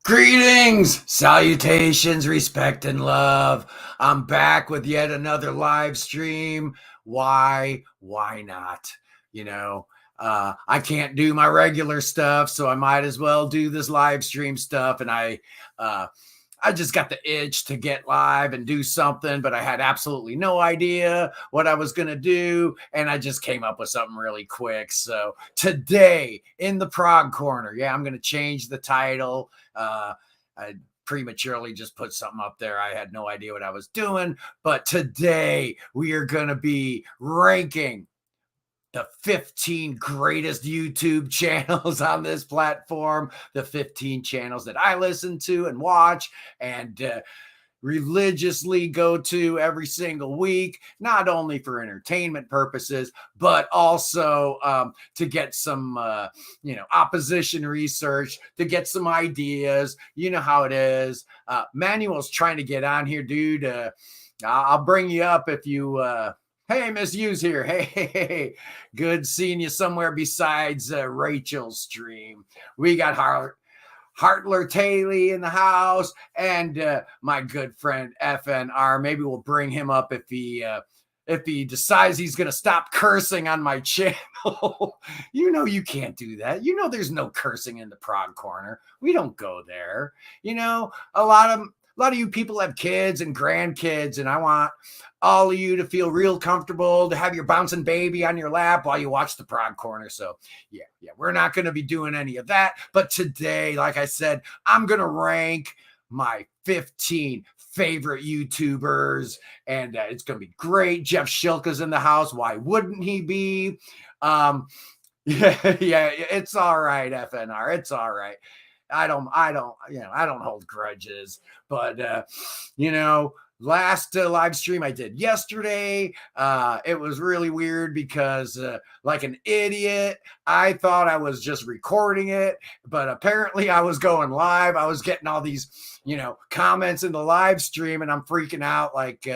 Greetings, salutations, respect, and love. I'm back with yet another live stream. Why not? I can't do my regular stuff, so I might as well do this live stream stuff. And I just got the itch to get live and do something, but I had absolutely no idea what I was going to do. And I just came up with something really quick. So today in the Prog Corner, I'm going to change the title. I prematurely just put something up there. I had no idea what I was doing, but today we are going to be ranking the 15 greatest YouTube channels on this platform, the 15 channels that I listen to and watch and religiously go to every single week, not only for entertainment purposes, but also to get some, opposition research, to get some ideas. You know how it is. Manuel's trying to get on here, dude. I'll bring you up if you... Hey, Miss Hughes here. Hey, good seeing you somewhere besides Rachel's stream. We got Hartler Taylor in the house and my good friend FNR. Maybe we'll bring him up if he decides he's going to stop cursing on my channel. You can't do that. There's no cursing in the Prog Corner. We don't go there. A lot of you people have kids and grandkids, and I want all of you to feel real comfortable, to have your bouncing baby on your lap while you watch the Prog Corner. So yeah, we're not going to be doing any of that. But today, like I said, I'm going to rank my 15 favorite YouTubers, and it's going to be great. Jeff Shilka's in the house. Why wouldn't he be? It's all right, FNR. It's all right. I don't hold grudges, but last live stream I did yesterday, it was really weird because like an idiot, I thought I was just recording it, but apparently I was going live. I was getting all these, comments in the live stream, and I'm freaking out like,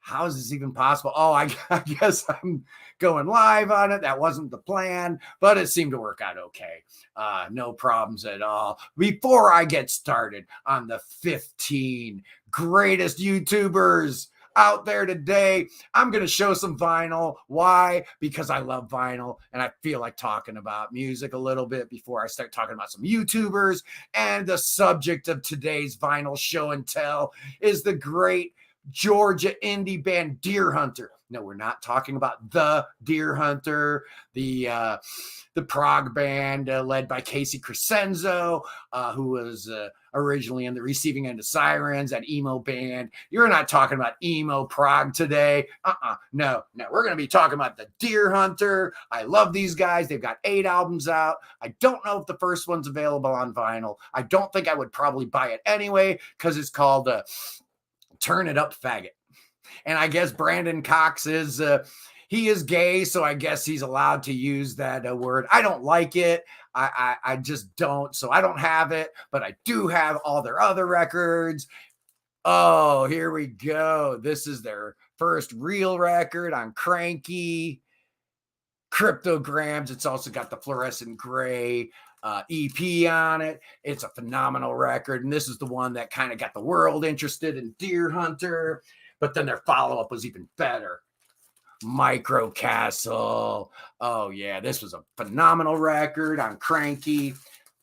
how is this even possible? Oh, I guess I'm going live on it. That wasn't the plan, but it seemed to work out okay. No problems at all. Before I get started on the 15 greatest YouTubers out there today, I'm going to show some vinyl. Why? Because I love vinyl and I feel like talking about music a little bit before I start talking about some YouTubers. And the subject of today's vinyl show and tell is the great Georgia indie band Deerhunter. No, we're not talking about the Deerhunter, the prog band led by Casey Crescenzo, who was originally in the Receiving End of Sirens, that emo band. You're not talking about emo prog today. No. We're going to be talking about the Deerhunter. I love these guys. They've got 8 albums out. I don't know if the first one's available on vinyl. I don't think I would probably buy it anyway because it's called Turn It Up Faggot. And I guess Brandon Cox is he is gay, so I guess he's allowed to use that word. I don't like it. I just don't. So I don't have it, but I do have all their other records. Oh, here we go. This is their first real record on Cranky, Cryptograms. It's also got the Fluorescent Gray EP on it. It's a phenomenal record, and this is the one that kind of got the world interested in Deerhunter. But then their follow-up was even better. Micro Castle. Oh, yeah, this was a phenomenal record on Cranky.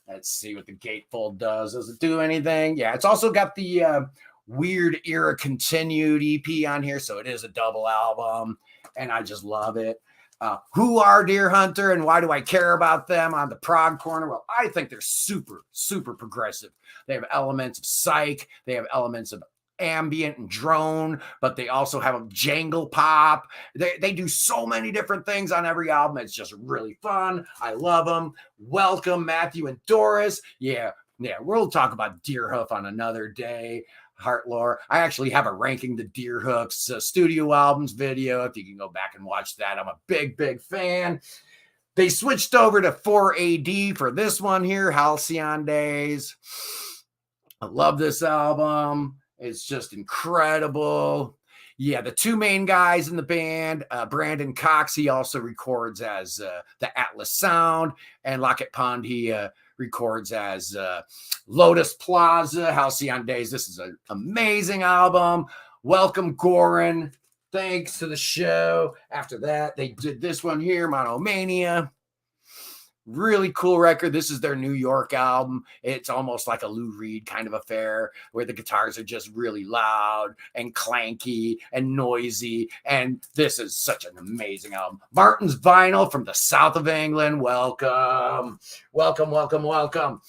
Let's see what the gatefold does. Does it do anything? Yeah, it's also got the Weird Era Continued EP on here, so it is a double album, and I just love it. Who are Deerhunter and why do I care about them on the Prog Corner? Well, I think they're super, super progressive. They have elements of psych. They have elements of ambient and drone, but they also have a jangle pop. They do so many different things on every album. It's just really fun. I love them. Welcome, Matthew and Doris. Yeah, we'll talk about Deerhoof on another day. Heartlore. I actually have a ranking the Deerhoof's studio albums video. If you can go back and watch that, I'm a big fan. They switched over to 4AD for this one here, Halcyon Days. I love this album. It's just incredible. Yeah, the 2 main guys in the band, Brandon Cox, he also records as the Atlas Sound, and Lockett Pond, he records as Lotus Plaza, Halcyon Days. This is an amazing album. Welcome, Goran. Thanks to the show. After that, they did this one here, Monomania. Really cool record. This is their New York album. It's almost like a Lou Reed kind of affair where the guitars are just really loud and clanky and noisy. And this is such an amazing album. Martin's Vinyl from the south of England. Welcome. Welcome, welcome, welcome.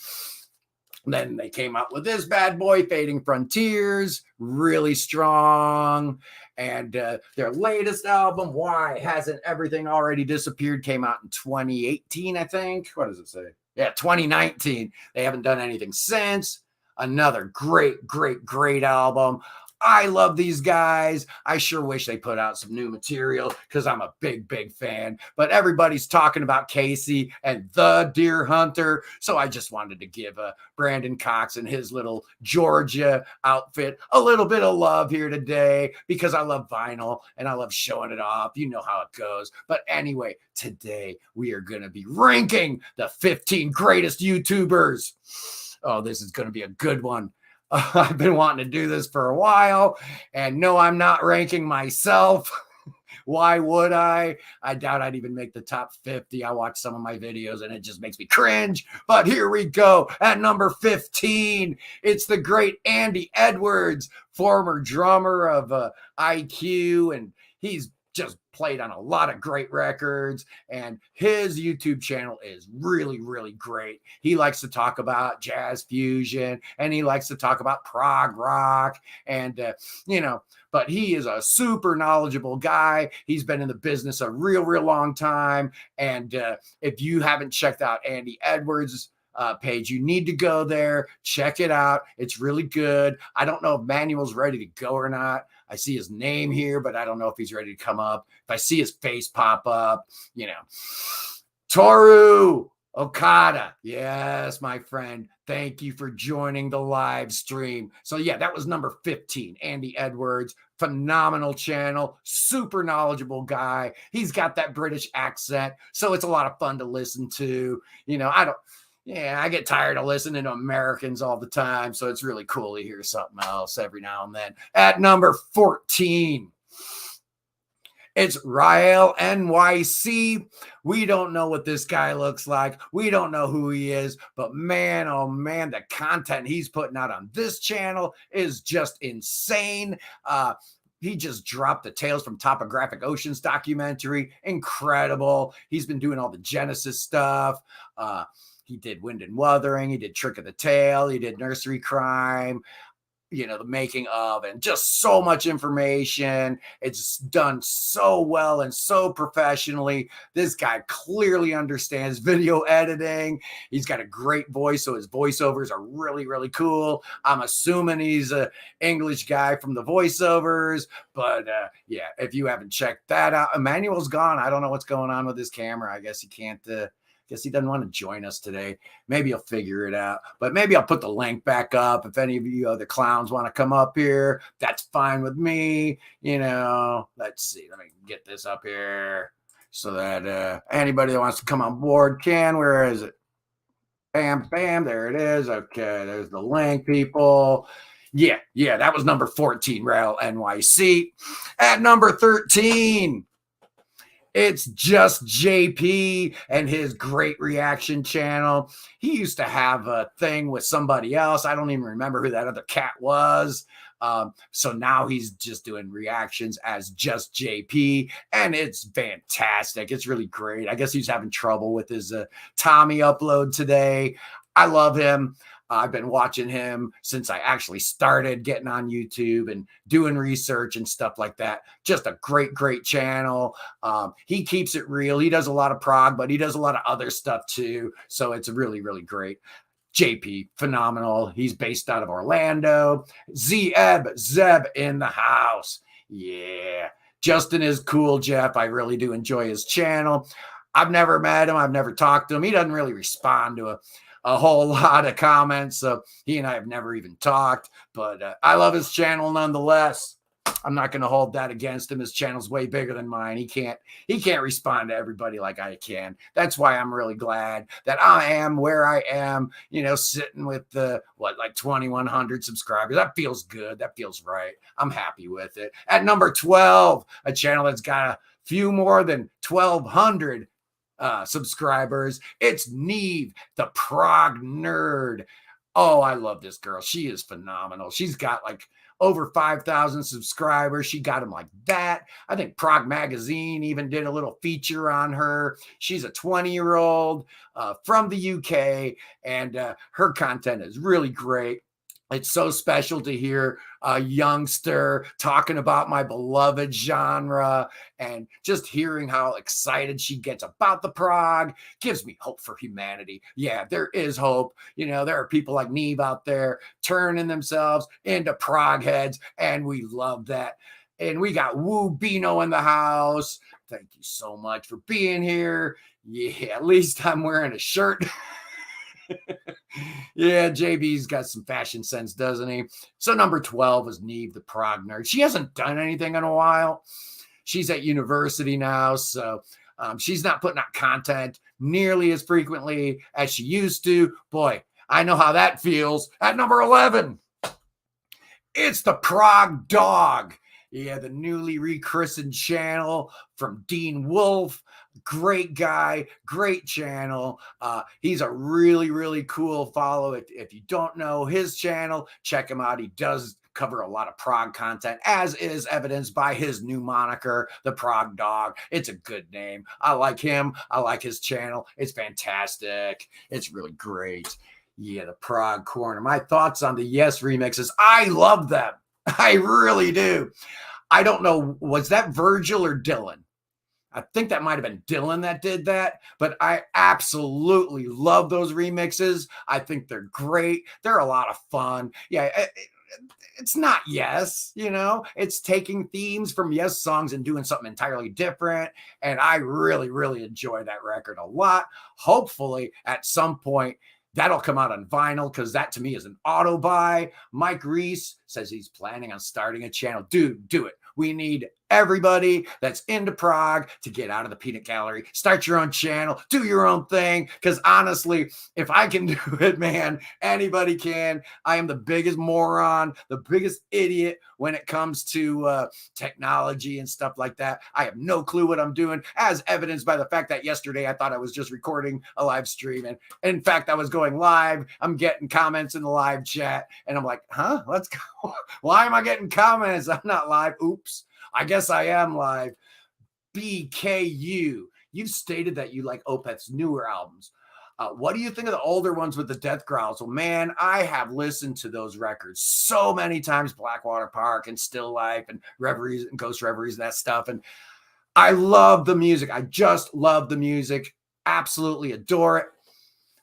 Then they came out with this bad boy, Fading Frontiers. Really strong. And their latest album, Why Hasn't Everything Already Disappeared, came out in 2018, I think. What does it say? Yeah, 2019. They haven't done anything since. Another great, great, great album. I love these guys. I sure wish they put out some new material because I'm a big, big fan. But everybody's talking about Casey and the Deerhunter. So I just wanted to give Brandon Cox and his little Georgia outfit a little bit of love here today because I love vinyl and I love showing it off. You know how it goes. But anyway, today we are going to be ranking the 15 greatest YouTubers. Oh, this is going to be a good one. I've been wanting to do this for a while, and no, I'm not ranking myself. Why would I? I doubt I'd even make the top 50. I watch some of my videos, and it just makes me cringe. But here we go. At number 15, it's the great Andy Edwards, former drummer of IQ, and he's just played on a lot of great records, and his YouTube channel is really, really great. He likes to talk about jazz fusion, and he likes to talk about prog rock, and but he is a super knowledgeable guy. He's been in the business a real, real long time, and if you haven't checked out Andy Edwards' page, you need to go there, check it out. It's really good. I don't know if Manuel's ready to go or not. I see his name here, but I don't know if he's ready to come up. If I see his face pop up, Toru Okada. Yes, my friend. Thank you for joining the live stream. So yeah, that was number 15, Andy Edwards. Phenomenal channel, super knowledgeable guy. He's got that British accent, so it's a lot of fun to listen to. I get tired of listening to Americans all the time, so it's really cool to hear something else every now and then. At number 14, it's Rael NYC. We don't know what this guy looks like. We don't know who he is, but man, oh man, the content he's putting out on this channel is just insane. He just dropped the Tales from Topographic Oceans documentary. Incredible. He's been doing all the Genesis stuff. He did Wind and Wuthering. He did Trick of the Tail. He did Nursery Crime, the making of, and just so much information. It's done so well and so professionally. This guy clearly understands video editing. He's got a great voice, so his voiceovers are really, really cool. I'm assuming he's an English guy from the voiceovers, but if you haven't checked that out, Emmanuel's gone. I don't know what's going on with his camera. I guess he can't... guess he doesn't want to join us today. Maybe he'll figure it out, but maybe I'll put the link back up. If any of you other clowns want to come up here, that's fine with me. Let's see. Let me get this up here so that anybody that wants to come on board can. Where is it? Bam, bam. There it is. Okay. There's the link, people. Yeah. That was number 14, Rael NYC. At number 13, it's Just JP and his great reaction channel. He used to have a thing with somebody else. I don't even remember who that other cat was. So now he's just doing reactions as Just JP, and it's fantastic. It's really great. I guess he's having trouble with his Tommy upload today. I love him. I've been watching him since I actually started getting on YouTube and doing research and stuff like that. Just a great, great channel. He keeps it real. He does a lot of prog, but he does a lot of other stuff too. So it's really, really great. JP, phenomenal. He's based out of Orlando. Zeb in the house. Yeah. Justin is cool, Jeff. I really do enjoy his channel. I've never met him. I've never talked to him. He doesn't really respond to a whole lot of comments. So he and I have never even talked, but I love his channel nonetheless. I'm not going to hold that against him. His channel's way bigger than mine. He can't respond to everybody like I can. That's why I'm really glad that I am where I am, sitting with like 2,100 subscribers. That feels good. That feels right. I'm happy with it. At number 12, a channel that's got a few more than 1,200 subscribers. It's Neve, the Prog Nerd. Oh, I love this girl. She is phenomenal. She's got like over 5,000 subscribers. She got them like that. I think Prog Magazine even did a little feature on her. She's a 20-year-old from the UK, and her content is really great. It's so special to hear a youngster talking about my beloved genre, and just hearing how excited she gets about the prog gives me hope for humanity. Yeah, there is hope. There are people like Neve out there turning themselves into prog heads, and we love that. And we got Woo Bino in the house. Thank you so much for being here. Yeah, at least I'm wearing a shirt. Yeah, JB's got some fashion sense, doesn't he? So number 12 is Neve, the Prog Nerd. She hasn't done anything in a while. She's at university now, so she's not putting out content nearly as frequently as she used to. Boy, I know how that feels. At number 11, it's the Prog Dog. Yeah, the newly rechristened channel from Dean Wolf. Great guy, great channel. He's a really, really cool follow. If you don't know his channel, check him out. He does cover a lot of prog content, as is evidenced by his new moniker, the Prog Dog. It's a good name. I like him. I like his channel. It's fantastic. It's really great. Yeah, the Prog Corner. My thoughts on the Yes remixes. I love them. I really do. I don't know, was that Virgil or Dylan? I think that might have been Dylan that did that, but I absolutely love those remixes. I think they're great. They're a lot of fun. Yeah, it's not Yes, it's taking themes from Yes songs and doing something entirely different. And I really, really enjoy that record a lot. Hopefully, at some point, that'll come out on vinyl, because that to me is an auto buy. Mike Reese says he's planning on starting a channel. Dude, do it. We need everybody that's into prog to get out of the peanut gallery, start your own channel, do your own thing. Because honestly, if I can do it, man, anybody can. I am the biggest moron, the biggest idiot when it comes to technology and stuff like that. I have no clue what I'm doing, as evidenced by the fact that yesterday I thought I was just recording a live stream. And in fact, I was going live. I'm getting comments in the live chat, and I'm like, huh? Let's go. Why am I getting comments? I'm not live. Oops. I guess I am live. BKU, you've stated that you like Opeth's newer albums. What do you think of the older ones with the death growls? Well, man, I have listened to those records so many times, Blackwater Park and Still Life and Reveries and Ghost Reveries and that stuff. And I love the music. I just love the music. Absolutely adore it.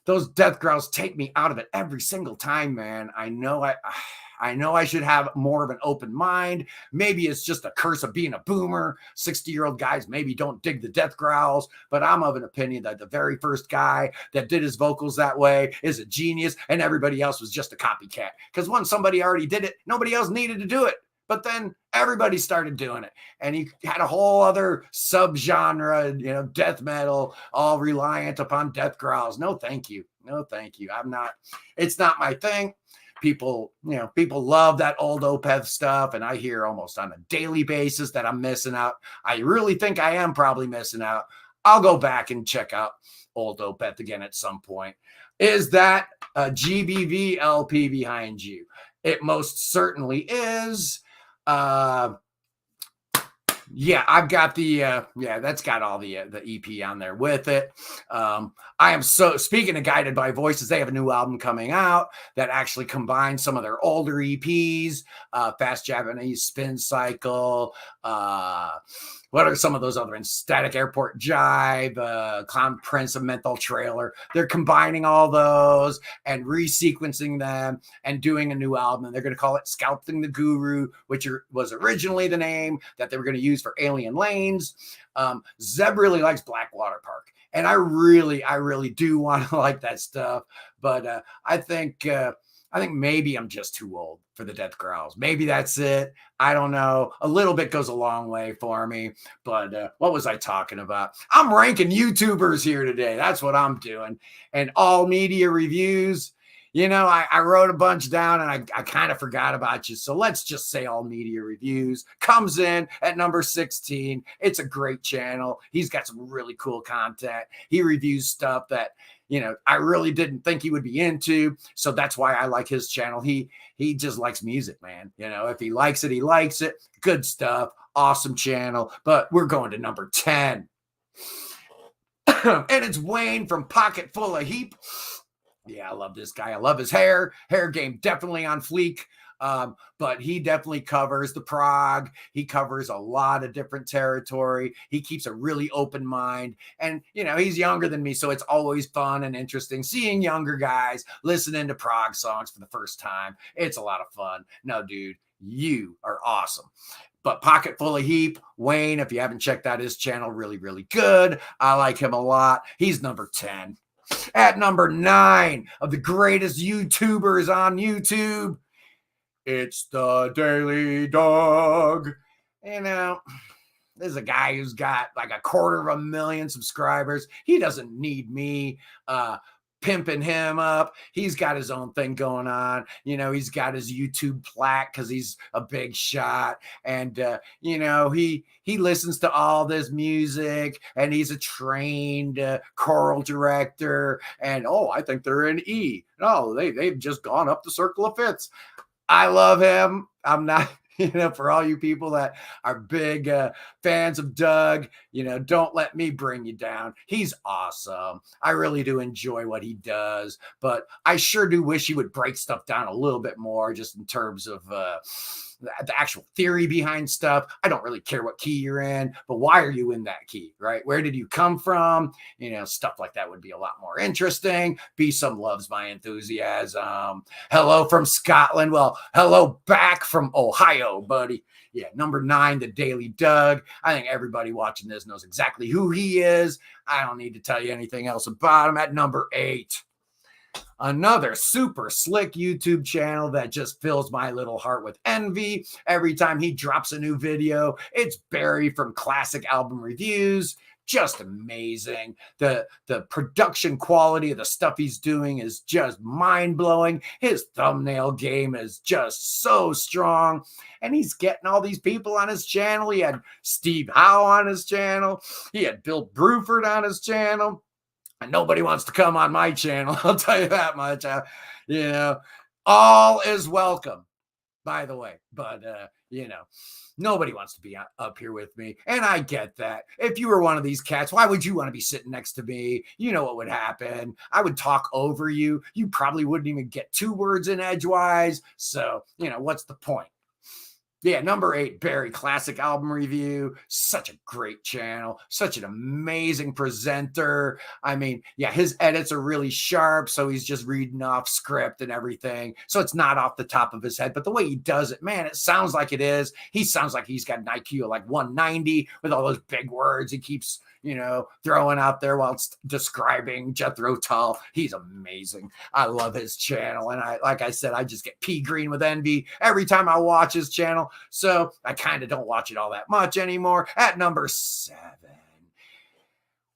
Those death growls take me out of it every single time, man. I know I should have more of an open mind. Maybe it's just a curse of being a boomer. 60-year-old guys maybe don't dig the death growls, but I'm of an opinion that the very first guy that did his vocals that way is a genius, and everybody else was just a copycat. Because once somebody already did it, nobody else needed to do it. But then everybody started doing it, and he had a whole other subgenre, death metal, all reliant upon death growls. No, thank you. No, thank you. It's not my thing. People love that old Opeth stuff, and I hear almost on a daily basis that I'm missing out. I really think I am probably missing out. I'll go back and check out old Opeth again at some point. Is that a GBV LP behind you? It most certainly is. Yeah, I've got that's got all the EP on there with it. I am speaking of Guided by Voices, they have a new album coming out that actually combines some of their older EPs, Fast Japanese Spin Cycle, what are some of those other ones? Static Airport Jive, Clown Prince, of Menthol Trailer. They're combining all those and resequencing them and doing a new album. And they're going to call it Sculpting the Guru, which was originally the name that they were going to use for Alien Lanes. Zeb really likes Blackwater Park. And I really do want to like that stuff. But I think I think maybe I'm just too old for the death growls. Maybe that's it. I don't know. A little bit goes a long way for me. But what was I talking about? I'm ranking YouTubers here today. That's what I'm doing. And all media reviews. I wrote a bunch down and I kind of forgot about you. So let's just say all media reviews comes in at number 16. It's a great channel. He's got some really cool content. He reviews stuff that I really didn't think he would be into. So that's why I like his channel. He just likes music, man. If he likes it, he likes it. Good stuff. Awesome channel. But we're going to number 10. And it's Wayne from Pocket Full of Heep. Yeah, I love this guy. I love his hair. Hair game definitely on fleek. But he definitely covers the prog. He covers a lot of different territory. He keeps a really open mind. And, he's younger than me, so it's always fun and interesting seeing younger guys listening to prog songs for the first time. It's a lot of fun. No, dude, you are awesome. But Pocket Full of Heep, Wayne, if you haven't checked out his channel, really, really good. I like him a lot. He's number 10. At number 9 of the greatest YouTubers on YouTube, it's the Daily Dog. This is a guy who's got like 250,000 subscribers. He doesn't need me pimping him up. He's got his own thing going on. He's got his YouTube plaque because he's a big shot. And, he listens to all this music and he's a trained choral director. And, I think they're in E. No, they've just gone up the circle of fifths. I love him. I'm not... for all you people that are big fans of Doug, don't let me bring you down. He's awesome. I really do enjoy what he does, but I sure do wish he would break stuff down a little bit more just in terms of the actual theory behind stuff. I don't really care what key you're in, but why are you in that key, right? Where did you come from? Stuff like that would be a lot more interesting. Be Some loves my enthusiasm. Hello from Scotland. Well, hello back from Ohio, buddy. Yeah, number 9, the Daily Doug. I think everybody watching this knows exactly who he is. I don't need to tell you anything else about him. At number 8. Another super slick YouTube channel that just fills my little heart with envy. Every time he drops a new video, it's Barry from Classic Album Reviews. Just amazing. The production quality of the stuff he's doing is just mind-blowing. His thumbnail game is just so strong. And he's getting all these people on his channel. He had Steve Howe on his channel. He had Bill Bruford on his channel. And nobody wants to come on my channel. I'll tell you that much. All is welcome, by the way. But, nobody wants to be up here with me. And I get that. If you were one of these cats, why would you want to be sitting next to me? You know what would happen. I would talk over you. You probably wouldn't even get 2 words in edgewise. So, what's the point? Yeah, number 8, Barry, Classic Album Review. Such a great channel. Such an amazing presenter. I mean, yeah, his edits are really sharp, so he's just reading off script and everything. So it's not off the top of his head, but the way he does it, man, it sounds like it is. He sounds like he's got an IQ of like 190 with all those big words he keeps, throwing out there while it's describing Jethro Tull. He's amazing. I love his channel. And like I said, I just get pea green with envy every time I watch his channel. So I kind of don't watch it all that much anymore. At number 7,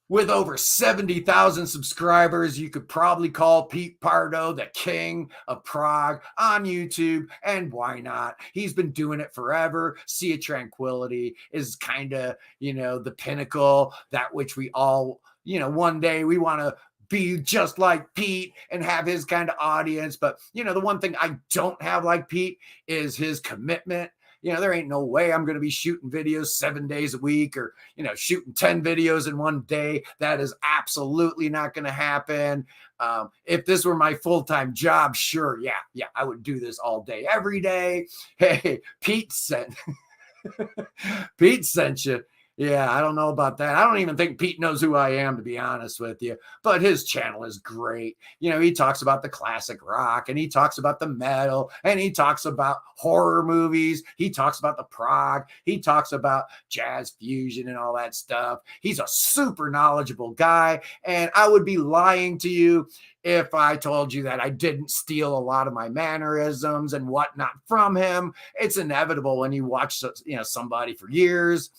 with over 70,000 subscribers, you could probably call Pete Pardo the king of prog on YouTube. And why not? He's been doing it forever. Sea of Tranquility is kind of, the pinnacle, that which we all, one day we want to be just like Pete and have his kind of audience. But, the one thing I don't have like Pete is his commitment. There ain't no way I'm going to be shooting videos 7 days a week or, shooting 10 videos in one day. That is absolutely not going to happen. If this were my full-time job, sure. Yeah, I would do this all day, every day. Hey, Pete sent you. Yeah, I don't know about that. I don't even think Pete knows who I am, to be honest with you. But his channel is great. You know, he talks about the classic rock, and he talks about the metal, and he talks about horror movies. He talks about the prog. He talks about jazz fusion and all that stuff. He's a super knowledgeable guy, and I would be lying to you if I told you that I didn't steal a lot of my mannerisms and whatnot from him. It's inevitable when you watch, you know, somebody for years.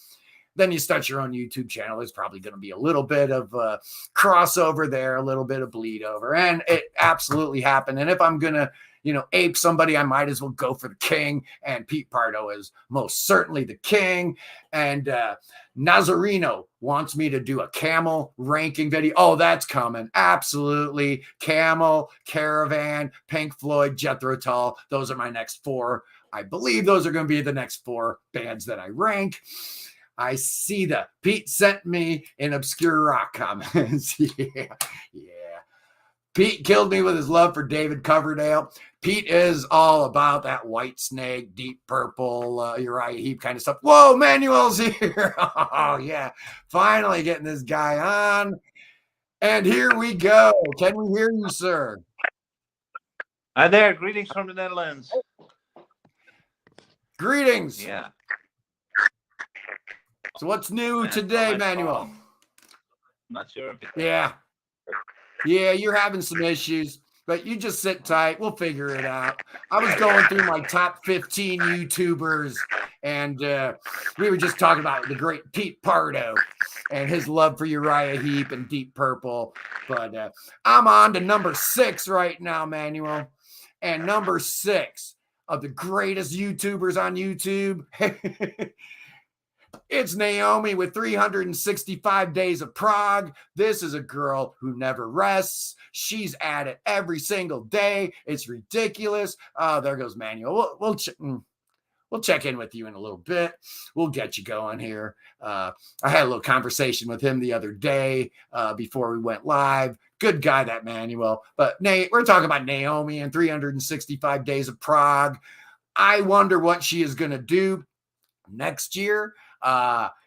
Then you start your own YouTube channel. There's probably going to be a little bit of crossover there, a little bit of bleed over. And it absolutely happened. And if I'm going to, you know, ape somebody, I might as well go for the king. And Pete Pardo is most certainly the king. And Nazareno wants me to do a camel ranking video. Oh, that's coming. Absolutely. Camel, Caravan, Pink Floyd, Jethro Tull. Those are my next four. I believe those are going to be the next four bands that I rank. I see that. Pete sent me in obscure rock comments. Yeah. Pete killed me with his love for David Coverdale. Pete is all about that White Snake, Deep Purple, Uriah Heep kind of stuff. Whoa, Manuel's here. Oh, yeah. Finally getting this guy on. And here we go. Can we hear you, sir? Hi there. Greetings from the Netherlands. Greetings. Yeah. So what's new today, Manuel? Not sure. Yeah, you're having some issues, but you just sit tight. We'll figure it out. I was going through my top 15 YouTubers, and we were just talking about the great Pete Pardo and his love for Uriah Heep and Deep Purple. But I'm on to number 6 right now, Manuel. And number 6 of the greatest YouTubers on YouTube. It's Naomi with 365 Days of Prog. This is a girl who never rests. She's at it every single day. It's ridiculous. There goes Manuel. We'll check in with you in a little bit. We'll get you going here. I had a little conversation with him the other day before we went live. Good guy, that Manuel. But Nate, we're talking about Naomi and 365 Days of Prog. I wonder what she is going to do next year.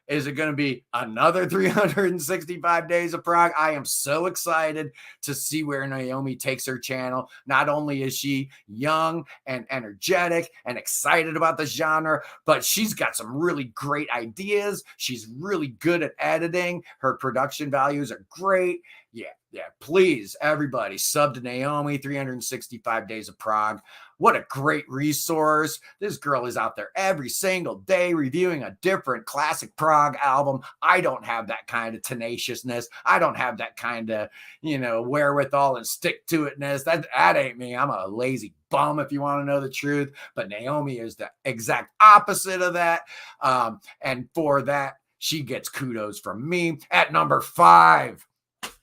Is it going to be another 365 Days of Prog? I am so excited to see where Naomi takes her channel. Not only is she young and energetic and excited about the genre, but she's got some really great ideas. She's really good at editing. Her production values are great. Yeah. Please, everybody, sub to Naomi, 365 Days of Prog. What a great resource. This girl is out there every single day reviewing a different classic prog album. I don't have that kind of tenaciousness. I don't have that kind of, wherewithal and stick-to-itness. That ain't me. I'm a lazy bum, if you want to know the truth. But Naomi is the exact opposite of that. And for that, she gets kudos from me. At number 5,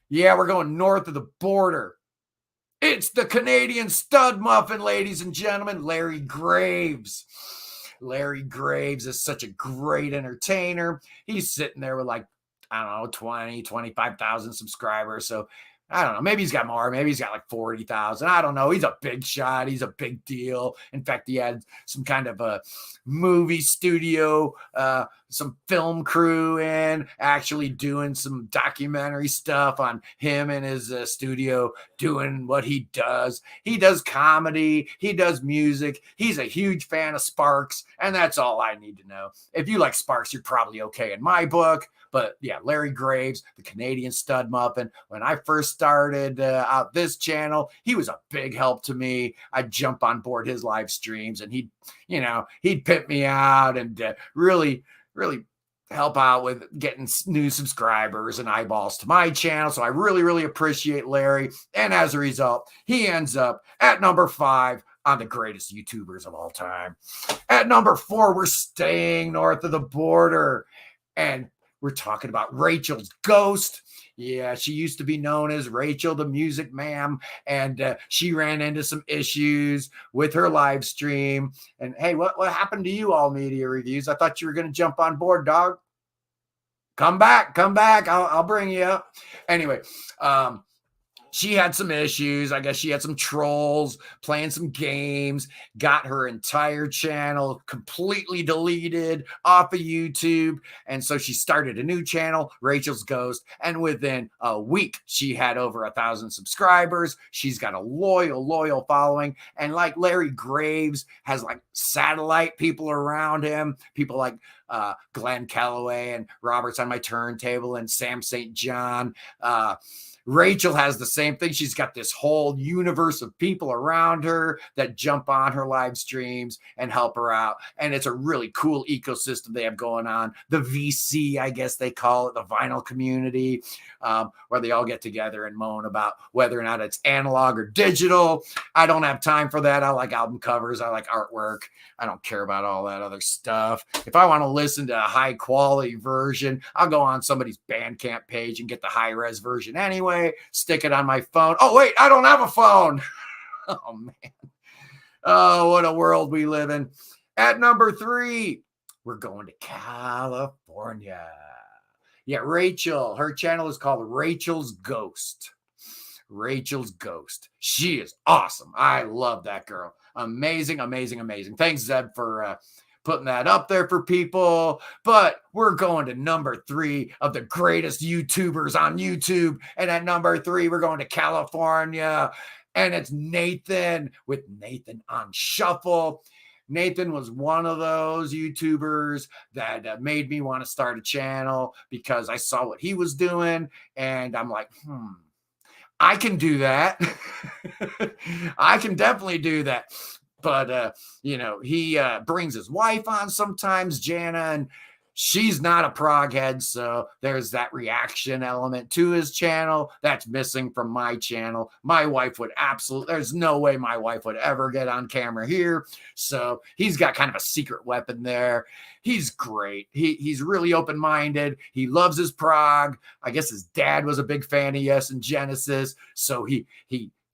yeah, we're going north of the border. It's the Canadian Studmuffin, ladies and gentlemen, Larry Graves. Larry Graves is such a great entertainer. He's sitting there with 25,000 subscribers. So I don't know. Maybe he's got more. Maybe he's got 40,000. I don't know. He's a big shot. He's a big deal. In fact, he had some kind of a movie studio, some film crew in, actually doing some documentary stuff on him and his studio doing what he does. He does comedy. He does music. He's a huge fan of Sparks, and that's all I need to know. If you like Sparks, you're probably okay in my book. But yeah, Larry Graves, the Canadian Studmuffin. When I first started out this channel, he was a big help to me. I'd jump on board his live streams, and he'd pimp me out and really help out with getting new subscribers and eyeballs to my channel. So I really appreciate Larry. And as a result, he ends up at number 5 on the greatest YouTubers of all time. At number 4, we're staying north of the border, and we're talking about Rachel's Ghost. Yeah, she used to be known as Rachel the Music Ma'am, and she ran into some issues with her live stream. And hey, what happened to you, All Media Reviews? I thought you were going to jump on board, dog. Come back. I'll bring you up. Anyway, she had some issues. I guess she had some trolls playing some games, got her entire channel completely deleted off of YouTube. And so she started a new channel, Rachel's Ghost. And within a week, she had over 1,000 subscribers. She's got a loyal following. And like Larry Graves has like satellite people around him, people like Glenn Calloway and Robert's on My Turntable and Sam St. John. Rachel has the same thing. She's got this whole universe of people around her that jump on her live streams and help her out. And it's a really cool ecosystem they have going on. The VC, I guess they call it, the vinyl community, where they all get together and moan about whether or not it's analog or digital. I don't have time for that. I like album covers. I like artwork. I don't care about all that other stuff. If I want to listen to a high quality version, I'll go on somebody's Bandcamp page and get the high res version anyway, stick it on my phone. Oh, wait, I don't have a phone. Oh, man. Oh, what a world we live in. At number 3, we're going to California. Yeah, Rachel. Her channel is called Rachel's Ghost. Rachel's Ghost. She is awesome. I love that girl. Amazing. Thanks, Zeb, for putting that up there for people. But we're going to number 3 of the greatest YouTubers on YouTube. And at number 3, we're going to California. And it's Nathan with Nathan on Shuffle. Nathan was one of those YouTubers that made me want to start a channel because I saw what he was doing. And I'm like, I can do that. I can definitely do that. But, he brings his wife on sometimes, Jana, and she's not a prog head. So there's that reaction element to his channel that's missing from my channel. My wife would there's no way my wife would ever get on camera here. So he's got kind of a secret weapon there. He's great. He's really open-minded. He loves his prog. I guess his dad was a big fan of Yes and Genesis. So he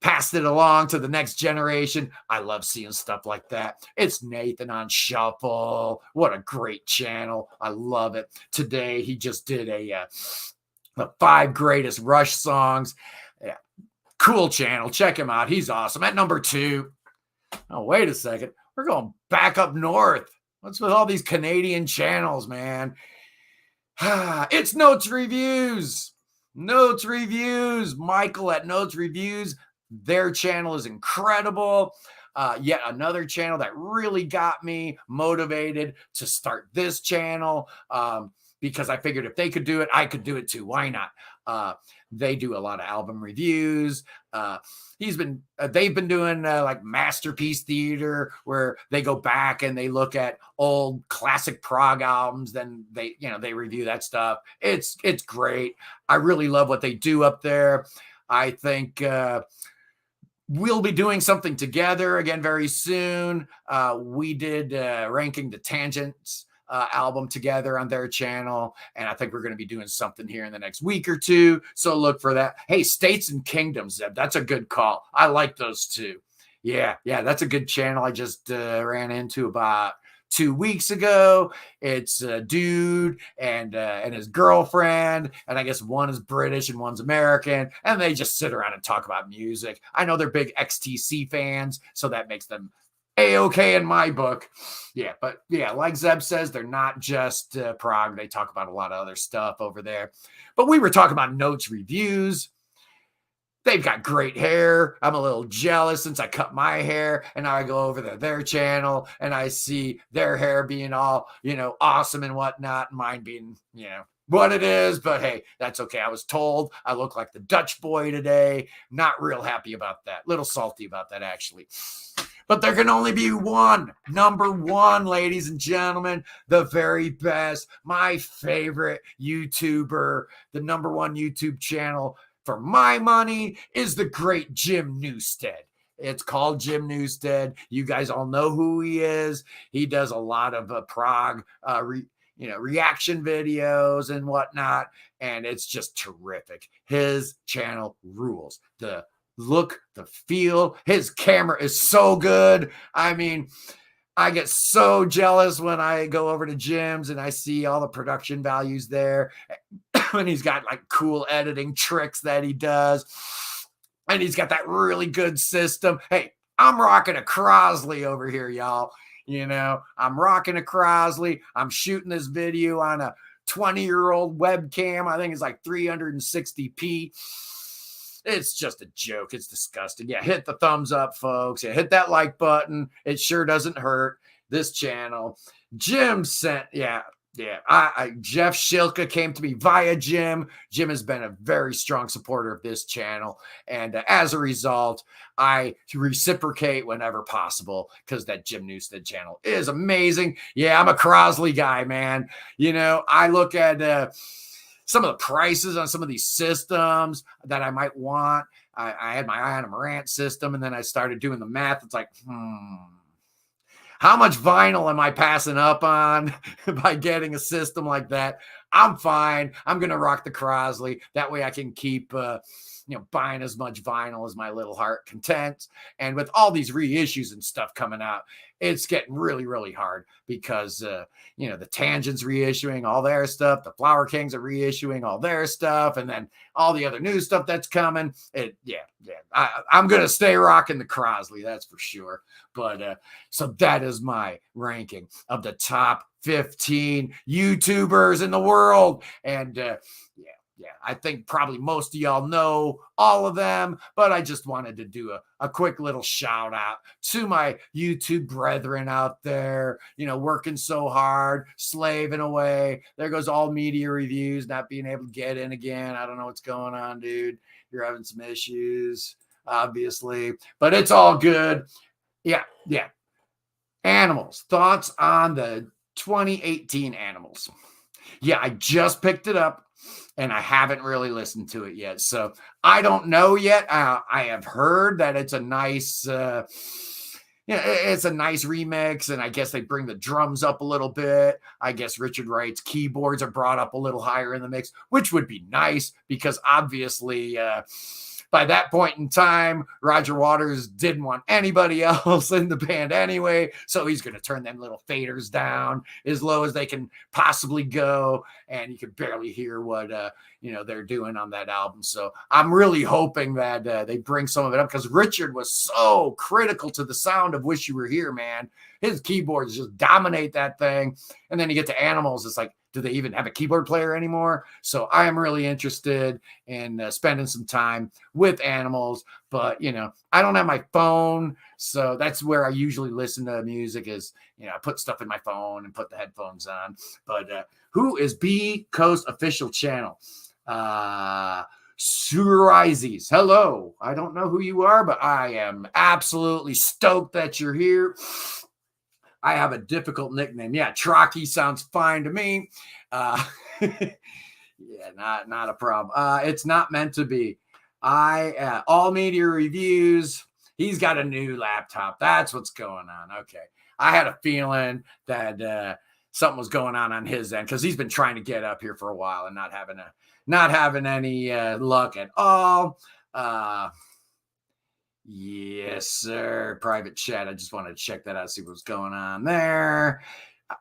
passed it along to the next generation. I love seeing stuff like that. It's Nathan on Shuffle. What a great channel. I love it. Today, he just did the 5 greatest Rush songs. Yeah, cool channel. Check him out. He's awesome. At number 2. Oh, wait a second. We're going back up north. What's with all these Canadian channels, man? It's Notes Reviews. Notes Reviews. Michael at Notes Reviews. Their channel is incredible. Yet another channel that really got me motivated to start this channel because I figured if they could do it, I could do it too. Why not? They do a lot of album reviews. They've been doing like Masterpiece Theater, where they go back and they look at old classic prog albums. Then they review that stuff. It's great. I really love what they do up there. I think we'll be doing something together again very soon. We did Ranking the Tangents album together on their channel, and I think we're going to be doing something here in the next week or 2. So look for that. Hey, States and Kingdoms, Zeb, that's a good call. I like those 2. Yeah, that's a good channel. I just ran into about 2 weeks ago. It's a dude and his girlfriend, and I guess one is British and one's American, and they just sit around and talk about music. I know they're big XTC fans, so that makes them A-okay in my book. Yeah, but yeah, like Zeb says, they're not just prog. They talk about a lot of other stuff over there. But we were talking about Notes Reviews. They've got great hair. I'm a little jealous since I cut my hair, and now I go over to their channel and I see their hair being all, awesome and whatnot, and mine being, what it is. But hey, that's okay. I was told I look like the Dutch boy today. Not real happy about that. Little salty about that, actually. But there can only be one. Number 1, ladies and gentlemen, the very best, my favorite YouTuber, the number 1 YouTube channel for my money is the great Jim Newstead. It's called Jim Newstead. You guys all know who he is. He does a lot of prog reaction videos and whatnot, and it's just terrific. His channel rules. The look, the feel, his camera is so good. I mean, I get so jealous when I go over to Jim's and I see all the production values there. And he's got like cool editing tricks that he does. and he's got that really good system. Hey, I'm rocking a Crosley over here, y'all. You know, I'm rocking a Crosley. I'm shooting this video on a 20-year-old webcam. I think it's like 360p. It's just a joke. It's disgusting. Yeah, hit the thumbs up, folks. Yeah, hit that like button. It sure doesn't hurt this channel. Jim sent, yeah. Jeff Shilka came to me via Jim. Jim has been a very strong supporter of this channel. And as a result, I reciprocate whenever possible because that Jim Newstead channel is amazing. Yeah, I'm a Crosley guy, man. You know, I look at some of the prices on some of these systems that I might want. I had my eye on a Marantz system, and then I started doing the math. It's like, how much vinyl am I passing up on by getting a system like that? I'm fine. I'm going to rock the Crosley. That way I can keep, buying as much vinyl as my little heart contents. And with all these reissues and stuff coming out, it's getting really, really hard because, the Tangent's reissuing all their stuff. The Flower Kings are reissuing all their stuff. And then all the other new stuff that's coming. I'm going to stay rocking the Crosley. That's for sure. But so that is my ranking of the top 15 YouTubers in the world. And I think probably most of y'all know all of them, but I just wanted to do a quick little shout out to my YouTube brethren out there, working so hard, slaving away. There goes All Media Reviews, not being able to get in again. I don't know what's going on, dude. You're having some issues, obviously, but it's all good. Yeah. Animals. Thoughts on the 2018 Animals? Yeah, I just picked it up. And I haven't really listened to it yet. So I don't know yet. I have heard that it's a nice, it's a nice remix. And I guess they bring the drums up a little bit. I guess Richard Wright's keyboards are brought up a little higher in the mix, which would be nice because obviously by that point in time, Roger Waters didn't want anybody else in the band anyway. So he's going to turn them little faders down as low as they can possibly go. And you can barely hear what, they're doing on that album. So I'm really hoping that they bring some of it up because Richard was so critical to the sound of Wish You Were Here, man. His keyboards just dominate that thing. And then you get to Animals. It's like, do they even have a keyboard player anymore? So I am really interested in spending some time with Animals, but, I don't have my phone. So that's where I usually listen to music is, I put stuff in my phone and put the headphones on. But who is B Coast official channel? Surizes. Hello. I don't know who you are, but I am absolutely stoked that you're here. I have a difficult nickname. Yeah, Trocky sounds fine to me. Not a problem. It's not meant to be. All Media Reviews. He's got a new laptop. That's what's going on. Okay. I had a feeling that something was going on his end because he's been trying to get up here for a while and not having any luck at all. Yes, sir. Private chat. I just wanted to check that out, see what's going on there.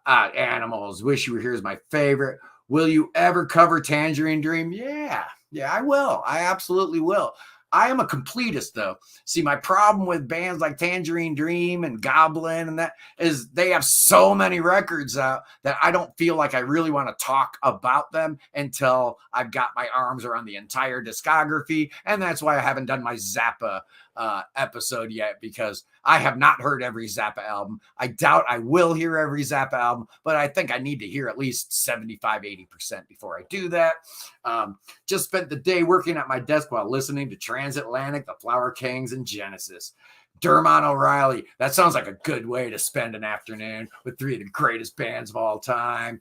Animals. Wish You Were Here is my favorite. Will you ever cover Tangerine Dream? Yeah, I will. I absolutely will. I am a completist, though. See, my problem with bands like Tangerine Dream and Goblin and that is they have so many records out that I don't feel like I really want to talk about them until I've got my arms around the entire discography. And that's why I haven't done my Zappa episode yet, because I have not heard every Zappa album. I doubt I will hear every Zappa album, but I think I need to hear at least 75-80% before I do that. Just spent the day working at my desk while listening to Transatlantic, The Flower Kings, and Genesis. Dermot O'Reilly. That sounds like a good way to spend an afternoon with three of the greatest bands of all time.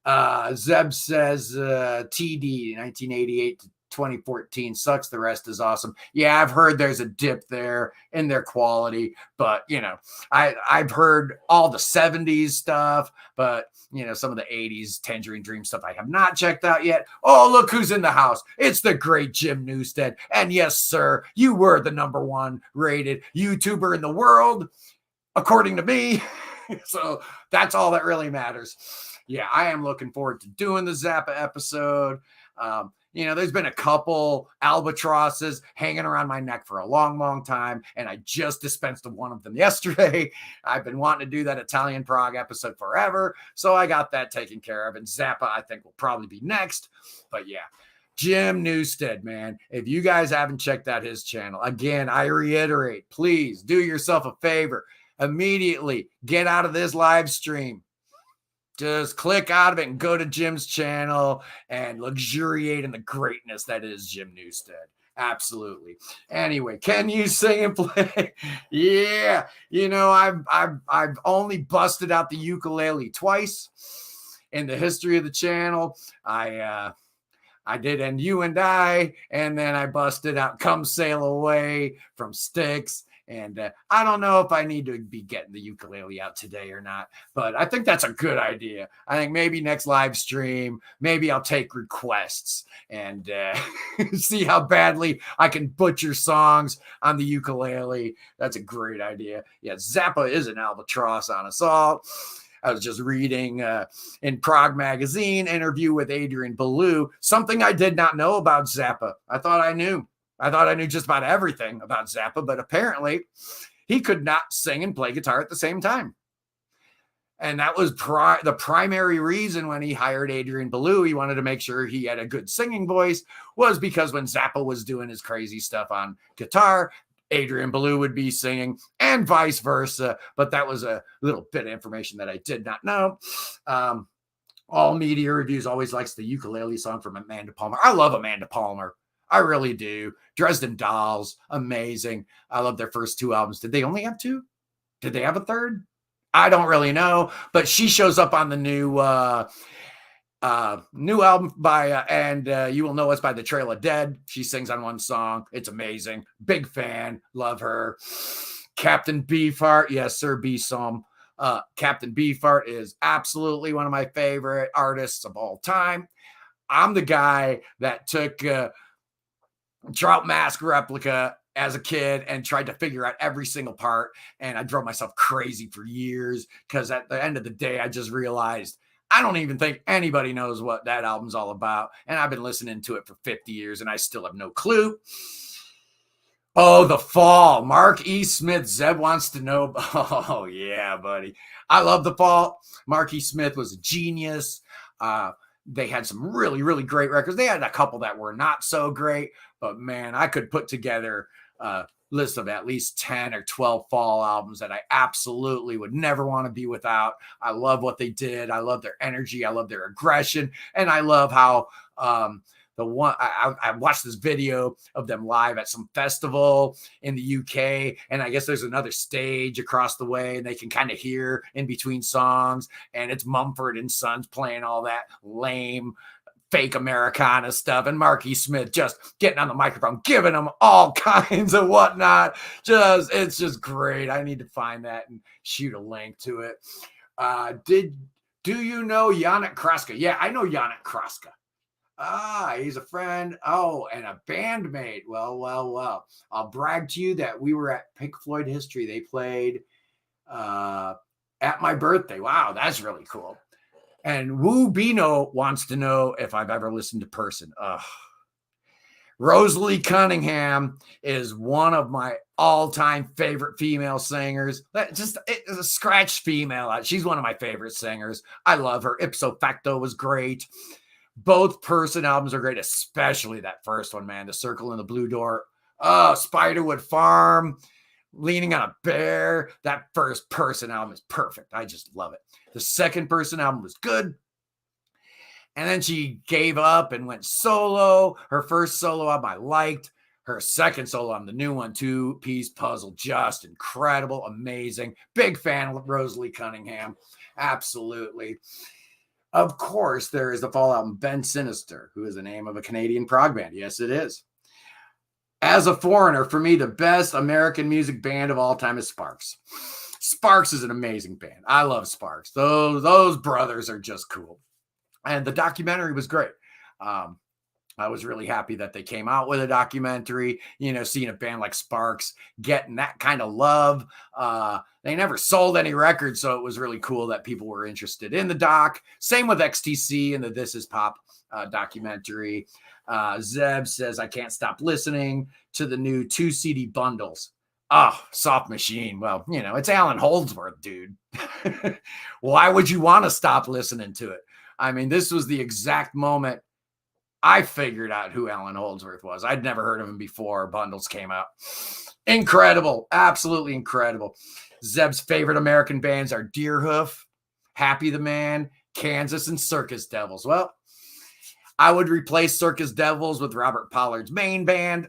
Zeb says TD 1988 to 2014 sucks. The rest is awesome. Yeah, I've heard there's a dip there in their quality, but I've heard all the 70s stuff, but some of the 80s Tangerine Dream stuff I have not checked out yet. Oh, look who's in the house. It's the great Jim Newstead. And yes, sir, you were the #1 rated YouTuber in the world, according to me. So that's all that really matters. Yeah, I am looking forward to doing the Zappa episode. You know, there's been a couple albatrosses hanging around my neck for a long, long time, and I just dispensed of one of them yesterday. I've been wanting to do that Italian Prog episode forever, so I got that taken care of, and Zappa, I think, will probably be next. But yeah, Jim Newstead, man, if you guys haven't checked out his channel, again, I reiterate, please do yourself a favor. Immediately get out of this live stream. Just click out of it and go to Jim's channel and luxuriate in the greatness that is Jim Newstead. Absolutely. Anyway, can you sing and play? Yeah. You know, I've only busted out the ukulele twice in the history of the channel. I did And You and I, and then I busted out Come Sail Away from Styx. And I don't know if I need to be getting the ukulele out today or not, but I think that's a good idea. I think maybe next live stream, maybe I'll take requests and see how badly I can butcher songs on the ukulele. That's a great idea. Yeah, Zappa is an albatross on us all. I was just reading in Prog Magazine interview with Adrian Belew, something I did not know about Zappa. I thought I knew just about everything about Zappa, but apparently he could not sing and play guitar at the same time. And that was the primary reason when he hired Adrian Belew, he wanted to make sure he had a good singing voice, was because when Zappa was doing his crazy stuff on guitar, Adrian Belew would be singing and vice versa. But that was a little bit of information that I did not know. All Media Reviews always likes the ukulele song from Amanda Palmer. I love Amanda Palmer. I really do. Dresden Dolls, amazing. I love their first two albums. Did they only have two? Did they have a third? I don't really know, but she shows up on the new album by and You Will Know Us by the Trail of Dead. She sings on one song. It's amazing. Big fan. Love her. Captain Beefheart. Yes, sir. Be some. Captain Beefheart is absolutely one of my favorite artists of all time. I'm the guy that took Trout Mask Replica as a kid and tried to figure out every single part. And I drove myself crazy for years because at the end of the day, I just realized I don't even think anybody knows what that album's all about. And I've been listening to it for 50 years and I still have no clue. Oh, The Fall. Mark E. Smith. Zeb wants to know. Oh, yeah, buddy. I love The Fall. Mark E. Smith was a genius. They had some really, really great records. They had a couple that were not so great, but man, I could put together a list of at least 10 or 12 Fall albums that I absolutely would never want to be without. I love what they did. I love their energy. I love their aggression. And I love how I watched this video of them live at some festival in the UK, and I guess there's another stage across the way, and they can kind of hear in between songs, and it's Mumford and Sons playing all that lame fake Americana stuff, and Marky Smith just getting on the microphone, giving them all kinds of whatnot. It's just great. I need to find that and shoot a link to it. Do you know Yannick Kraska? Yeah, I know Yannick Kraska. He's a friend. Oh, and a bandmate. Well. I'll brag to you that we were at Pink Floyd History. They played at my birthday. Wow, that's really cool. And Woo Bino wants to know if I've ever listened to Person. Rosalie Cunningham is one of my all-time favorite female singers. It's a scratch female. She's one of my favorite singers. I love her. Ipso Facto was great. Both Person albums are great, especially that first one, man. The Circle and the Blue Door. Oh, Spiderwood Farm. Leaning on a Bear. That first Person album is perfect. I just love it. The second Person album was good. And then she gave up and went solo. Her first solo album I liked. Her second solo album, the new one, two-piece puzzle, just incredible, amazing. Big fan of Rosalie Cunningham. Absolutely. Of course, there is the Fall album, Ben Sinister, who is the name of a Canadian prog band. Yes, it is. As a foreigner, for me, the best American music band of all time is Sparks. Sparks is an amazing band. I love Sparks. Those brothers are just cool. And the documentary was great. I was really happy that they came out with a documentary, seeing a band like Sparks getting that kind of love. They never sold any records, so it was really cool that people were interested in the doc. Same with XTC and the This Is Pop documentary. Zeb says, I can't stop listening to the new 2 CD bundles. Oh, Soft Machine. Well, it's Alan Holdsworth, dude. Why would you want to stop listening to it? I mean, this was the exact moment I figured out who Alan Holdsworth was. I'd never heard of him before bundles came out. Incredible. Absolutely incredible. Zeb's favorite American bands are Deerhoof, Happy the Man, Kansas, and Circus Devils. Well, I would replace Circus Devils with Robert Pollard's main band.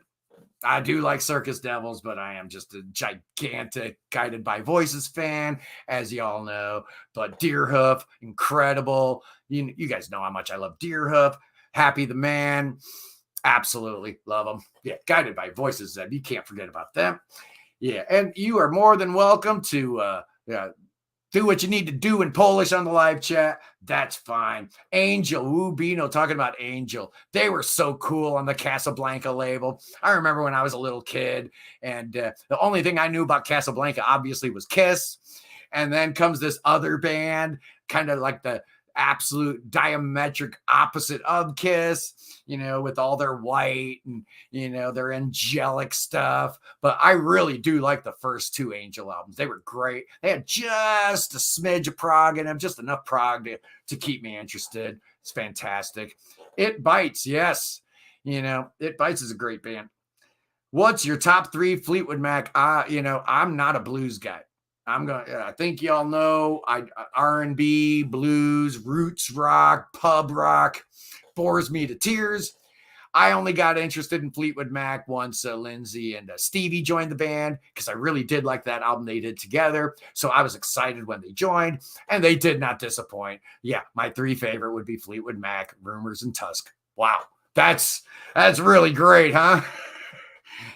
I do like Circus Devils, but I am just a gigantic Guided by Voices fan, as you all know. But Deerhoof, incredible. You guys know how much I love Deerhoof. Happy the Man, absolutely love them. Yeah, Guided by Voices, you can't forget about them. Yeah, and you are more than welcome to do what you need to do in Polish on the live chat. That's fine. Angel, Bino, talking about Angel. They were so cool on the Casablanca label. I remember when I was a little kid, and the only thing I knew about Casablanca, obviously, was Kiss. And then comes this other band, kind of like the absolute diametric opposite of Kiss, with all their white and, their angelic stuff. But I really do like the first 2 Angel albums. They were great. They had just a smidge of prog in them, just enough prog to keep me interested. It's fantastic. It Bites. Yes. It Bites is a great band. What's your top 3 Fleetwood Mac? I'm not a blues guy. I think y'all know R&B, blues, roots rock, pub rock bores me to tears. I only got interested in Fleetwood Mac once Lindsay and Stevie joined the band because I really did like that album they did together. So I was excited when they joined, and they did not disappoint. Yeah, my 3 favorite would be Fleetwood Mac, Rumors, and Tusk. Wow, that's really great, huh?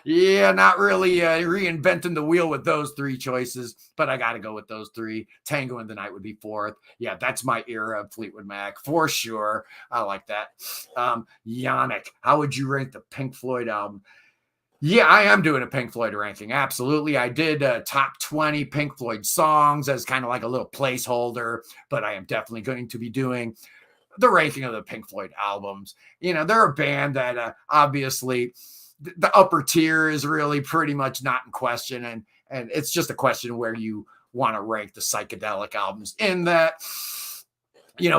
Yeah, not really reinventing the wheel with those 3 choices, but I got to go with those 3. Tango in the Night would be 4th. Yeah, that's my era of Fleetwood Mac for sure. I like that. Yannick, how would you rank the Pink Floyd album? Yeah, I am doing a Pink Floyd ranking. Absolutely. I did top 20 Pink Floyd songs as kind of like a little placeholder, but I am definitely going to be doing the ranking of the Pink Floyd albums. They're a band that obviously the upper tier is really pretty much not in question. And it's just a question where you want to rank the psychedelic albums in that,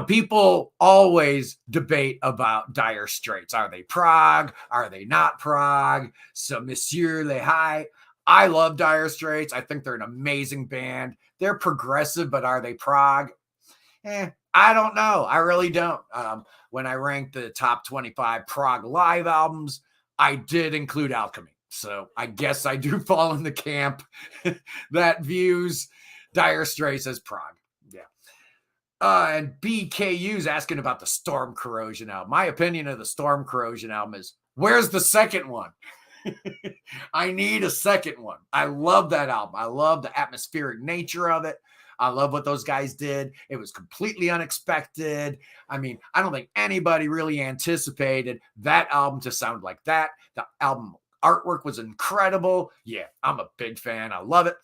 people always debate about Dire Straits. Are they prog? Are they not prog? So Monsieur Lehigh. I love Dire Straits. I think they're an amazing band. They're progressive, but are they prog? I don't know. I really don't. When I ranked the top 25 prog live albums, I did include Alchemy. So I guess I do fall in the camp that views Dire Straits as prog. Yeah. And BKU's asking about the Storm Corrosion album. My opinion of the Storm Corrosion album is, where's the second one? I need a second one. I love that album. I love the atmospheric nature of it. I love what those guys did. It was completely unexpected. I mean, I don't think anybody really anticipated that album to sound like that. The album artwork was incredible. Yeah, I'm a big fan. I love it.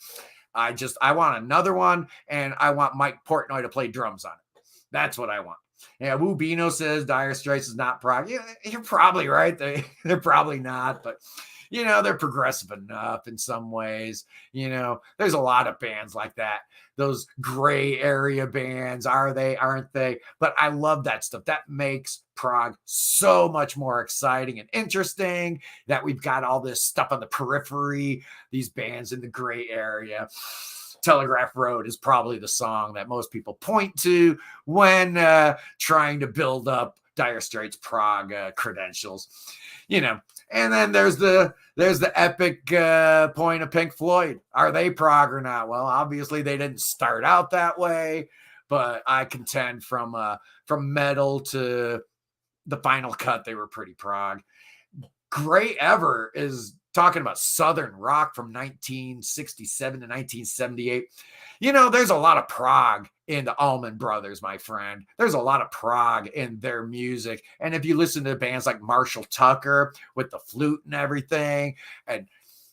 I want another one, and I want Mike Portnoy to play drums on it. That's what I want. Yeah, Woo Bino says Dire Straits is not prog. Yeah, you're probably right. They're probably not, but they're progressive enough in some ways. There's a lot of bands like that. Those gray area bands, are they, aren't they? But I love that stuff. That makes prog so much more exciting and interesting, that we've got all this stuff on the periphery, these bands in the gray area. Telegraph Road is probably the song that most people point to when trying to build up Dire Straits prog credentials. And then there's the epic point of Pink Floyd. Are they prog or not? Well, obviously they didn't start out that way, but I contend from metal to the final cut, they were pretty prog. Great Ever is talking about Southern rock from 1967 to 1978. There's a lot of prog in the Allman Brothers, my friend. There's a lot of prog in their music. And if you listen to bands like Marshall Tucker with the flute and everything, and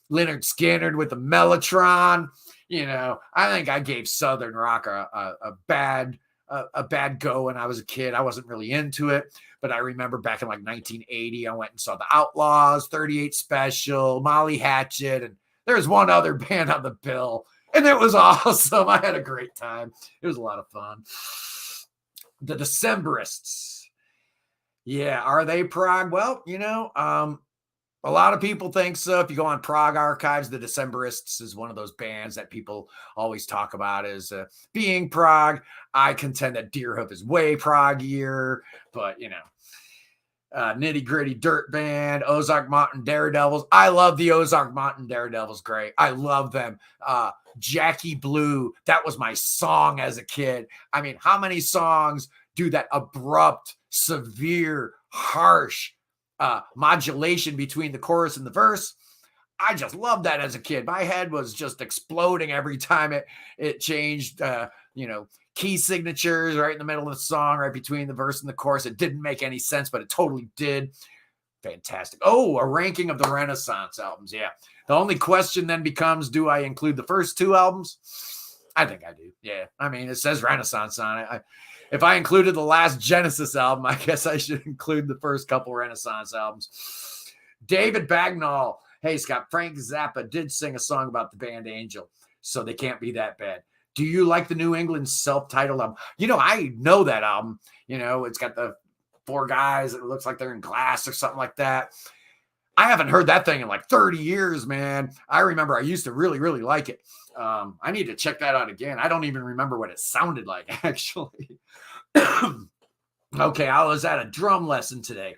Leonard Skinner with the Mellotron, I think I gave Southern rock a bad a bad go when I was a kid. I wasn't really into it, but I remember back in like 1980, I went and saw the Outlaws, 38 Special, Molly Hatchet, and there's one other band on the bill, and it was awesome. I had a great time. It was a lot of fun. The Decemberists. Yeah, are they prog? Well, a lot of people think so. If you go on Prog Archives, the Decemberists is one of those bands that people always talk about as being prog. I contend that Deerhunter is way proggier, but Nitty Gritty Dirt Band, Ozark Mountain Daredevils. I love the Ozark Mountain Daredevils. Great. I love them. Jackie Blue. That was my song as a kid. I mean, how many songs do that abrupt, severe, harsh modulation between the chorus and the verse? I just loved that as a kid. My head was just exploding every time it changed, key signatures right in the middle of the song, right between the verse and the chorus. It didn't make any sense, but it totally did. Fantastic. Oh, a ranking of the Renaissance albums. Yeah. The only question then becomes, do I include the first two albums? I think I do. Yeah. I mean, it says Renaissance on it. If I included the last Genesis album, I guess I should include the first couple Renaissance albums. David Bagnall. Hey, Scott, Frank Zappa did sing a song about the band Angel, so they can't be that bad. Do you like the New England self-titled album? I know that album. It's got the four guys. It looks like they're in glass or something like that. I haven't heard that thing in like 30 years, man. I remember I used to really, really like it. I need to check that out again. I don't even remember what it sounded like, actually. Okay, I was at a drum lesson today.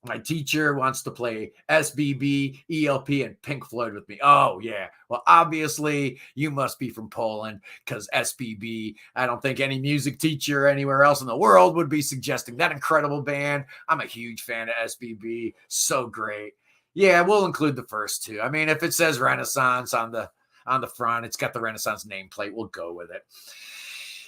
My teacher wants to play SBB, ELP, and Pink Floyd with me. Oh, yeah. Well, obviously, you must be from Poland because SBB, I don't think any music teacher anywhere else in the world would be suggesting that incredible band. I'm a huge fan of SBB. So great. Yeah, we'll include the first two. I mean, if it says Renaissance on the front, it's got the Renaissance nameplate. We'll go with it.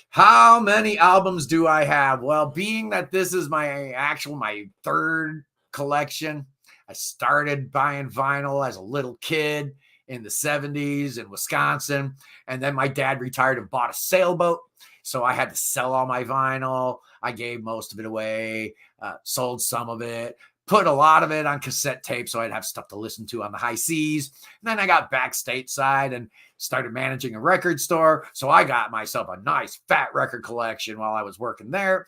How many albums do I have? Well, being that this is my third collection, I started buying vinyl as a little kid in the 70s in Wisconsin. And then my dad retired and bought a sailboat. So I had to sell all my vinyl. I gave most of it away, sold some of it, put a lot of it on cassette tape so I'd have stuff to listen to on the high seas. And then I got back stateside and started managing a record store. So I got myself a nice fat record collection while I was working there.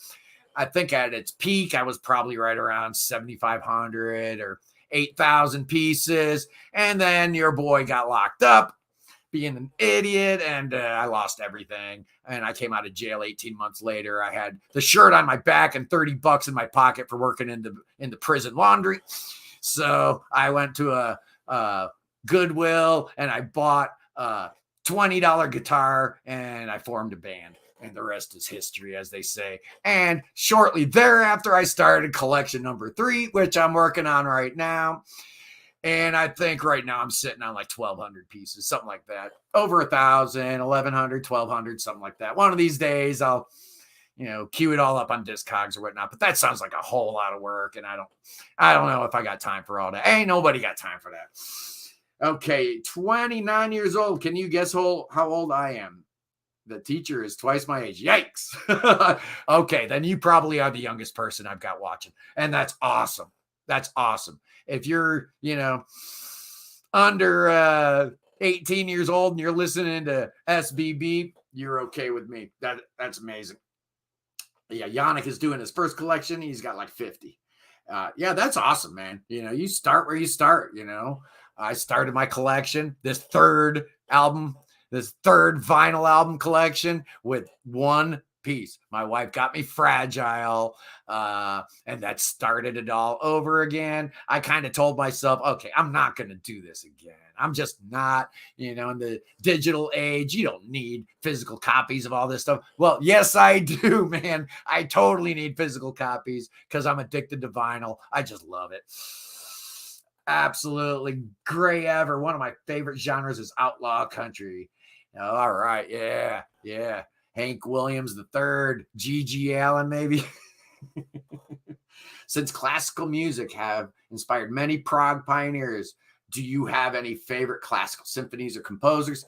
I think at its peak, I was probably right around 7,500 or 8,000 pieces. And then your boy got locked up being an idiot, and I lost everything. And I came out of jail 18 months later. I had the shirt on my back and $30 in my pocket for working in the prison laundry. So I went to a Goodwill and I bought a $20 guitar and I formed a band. And the rest is history, as they say. And shortly thereafter, I started collection number 3, which I'm working on right now. And I think right now I'm sitting on like 1,200 pieces, something like that. Over 1,000, 1,100, 1,200, something like that. One of these days I'll, queue it all up on Discogs or whatnot. But that sounds like a whole lot of work. And I don't know if I got time for all that. Ain't nobody got time for that. Okay, 29 years old. Can you guess how old I am? The teacher is twice my age. Yikes. Okay, then you probably are the youngest person I've got watching. And that's awesome. That's awesome. If you're, under 18 years old and you're listening to SBB, you're okay with me. That's amazing. Yeah, Yannick is doing his first collection. He's got like 50. Yeah, that's awesome, man. You start where you start, I started my collection, this third vinyl album collection with one piece. My wife got me Fragile, and that started it all over again. I kind of told myself, okay, I'm not going to do this again. I'm just not, in the digital age, you don't need physical copies of all this stuff. Well, yes, I do, man. I totally need physical copies because I'm addicted to vinyl. I just love it. Absolutely great ever. One of my favorite genres is outlaw country. All right. Yeah. Hank Williams III, G.G. Allen, maybe. Since classical music have inspired many prog pioneers, do you have any favorite classical symphonies or composers?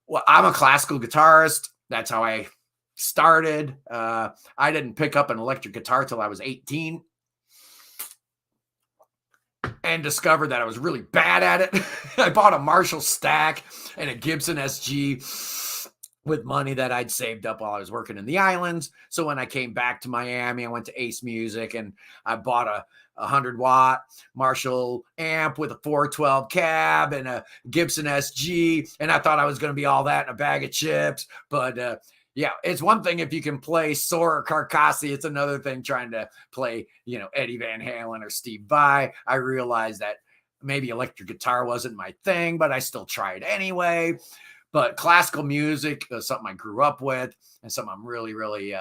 Well, I'm a classical guitarist. That's how I started. I didn't pick up an electric guitar till I was 18 and discovered that I was really bad at it. I bought a Marshall Stack and a Gibson SG with money that I'd saved up while I was working in the islands. So when I came back to Miami, I went to Ace Music and I bought a 100-watt Marshall amp with a 412 cab and a Gibson SG. And I thought I was going to be all that in a bag of chips. But yeah, it's one thing if you can play Soar or Carcassi. It's another thing trying to play, Eddie Van Halen or Steve Vai. I realized that maybe electric guitar wasn't my thing, but I still tried anyway. But classical music is something I grew up with and something I'm really, really,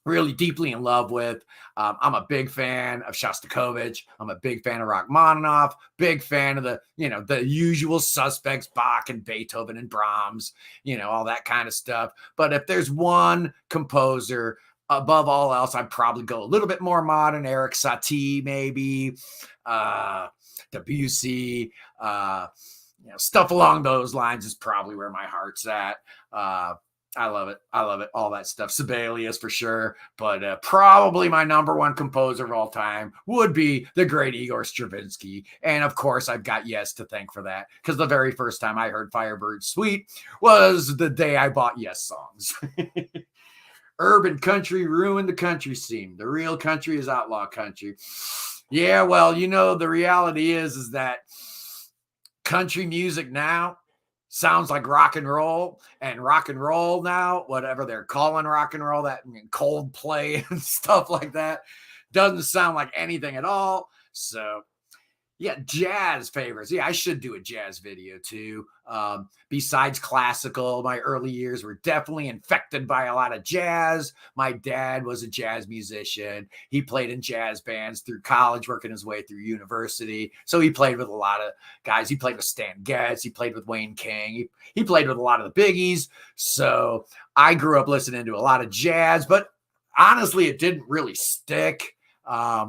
really deeply in love with. I'm a big fan of Shostakovich. I'm a big fan of Rachmaninoff, big fan of the usual suspects, Bach and Beethoven and Brahms, all that kind of stuff. But if there's one composer above all else, I'd probably go a little bit more modern, Eric Satie, maybe, Debussy, stuff along those lines is probably where my heart's at. I love it. All that stuff. Sibelius for sure. But probably my number one composer of all time would be the great Igor Stravinsky. And of course, I've got Yes to thank for that. Because the very first time I heard Firebird Suite was the day I bought Yes songs. Urban country ruined the country scene. The real country is outlaw country. Yeah, well, the reality is that country music now sounds like rock and roll now, whatever they're calling rock and roll, that Coldplay and stuff like that, doesn't sound like anything at all. So yeah, jazz favorites. Yeah, I should do a jazz video too. Besides classical, my early years were definitely infected by a lot of jazz. My dad was a jazz musician. He played in jazz bands through college, working his way through university. So he played with a lot of guys. He played with Stan Getz. He played with Wayne King. He played with a lot of the biggies. So I grew up listening to a lot of jazz, but honestly, it didn't really stick. I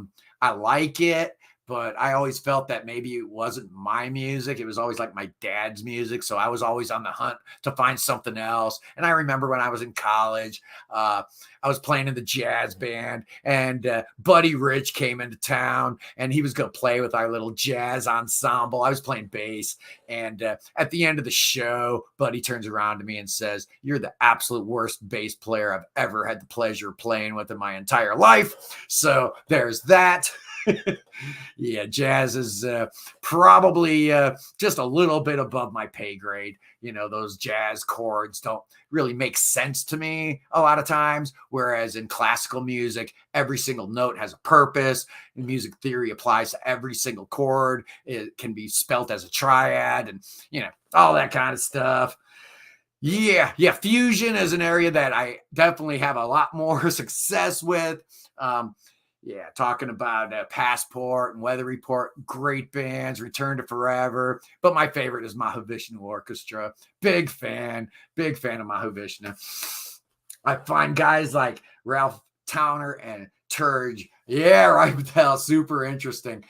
like it, but I always felt that maybe it wasn't my music. It was always like my dad's music. So I was always on the hunt to find something else. And I remember when I was in college, I was playing in the jazz band and Buddy Rich came into town and he was going to play with our little jazz ensemble. I was playing bass. And at the end of the show, Buddy turns around to me and says, "You're the absolute worst bass player I've ever had the pleasure of playing with in my entire life." So there's that. Yeah, jazz is probably just a little bit above my pay grade. Those jazz chords don't really make sense to me a lot of times. Whereas in classical music, every single note has a purpose. And music theory applies to every single chord. It can be spelt as a triad and, all that kind of stuff. Yeah. Fusion is an area that I definitely have a lot more success with. Yeah, talking about Passport and Weather Report, great bands, Return to Forever. But my favorite is Mahavishnu Orchestra. Big fan of Mahavishnu. I find guys like Ralph Towner and Turge. Yeah, right, Patel, super interesting.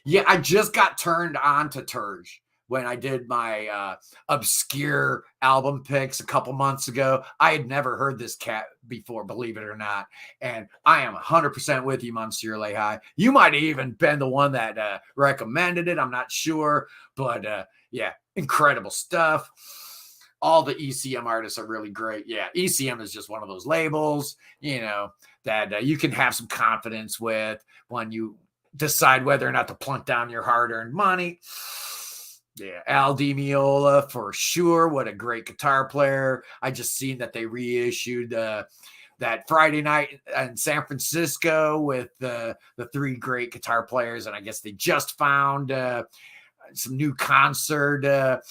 Yeah, I just got turned on to Turge when I did my obscure album picks a couple months ago. I had never heard this cat before, believe it or not. And I am 100% with you, Monsieur Lehigh. You might have even been the one that recommended it. I'm not sure. But yeah, incredible stuff. All the ECM artists are really great. Yeah, ECM is just one of those labels, that you can have some confidence with when you decide whether or not to plunk down your hard-earned money. Yeah, Al Di Meola for sure. What a great guitar player. I just seen that they reissued that Friday night in San Francisco with the three great guitar players. And I guess they just found some new concert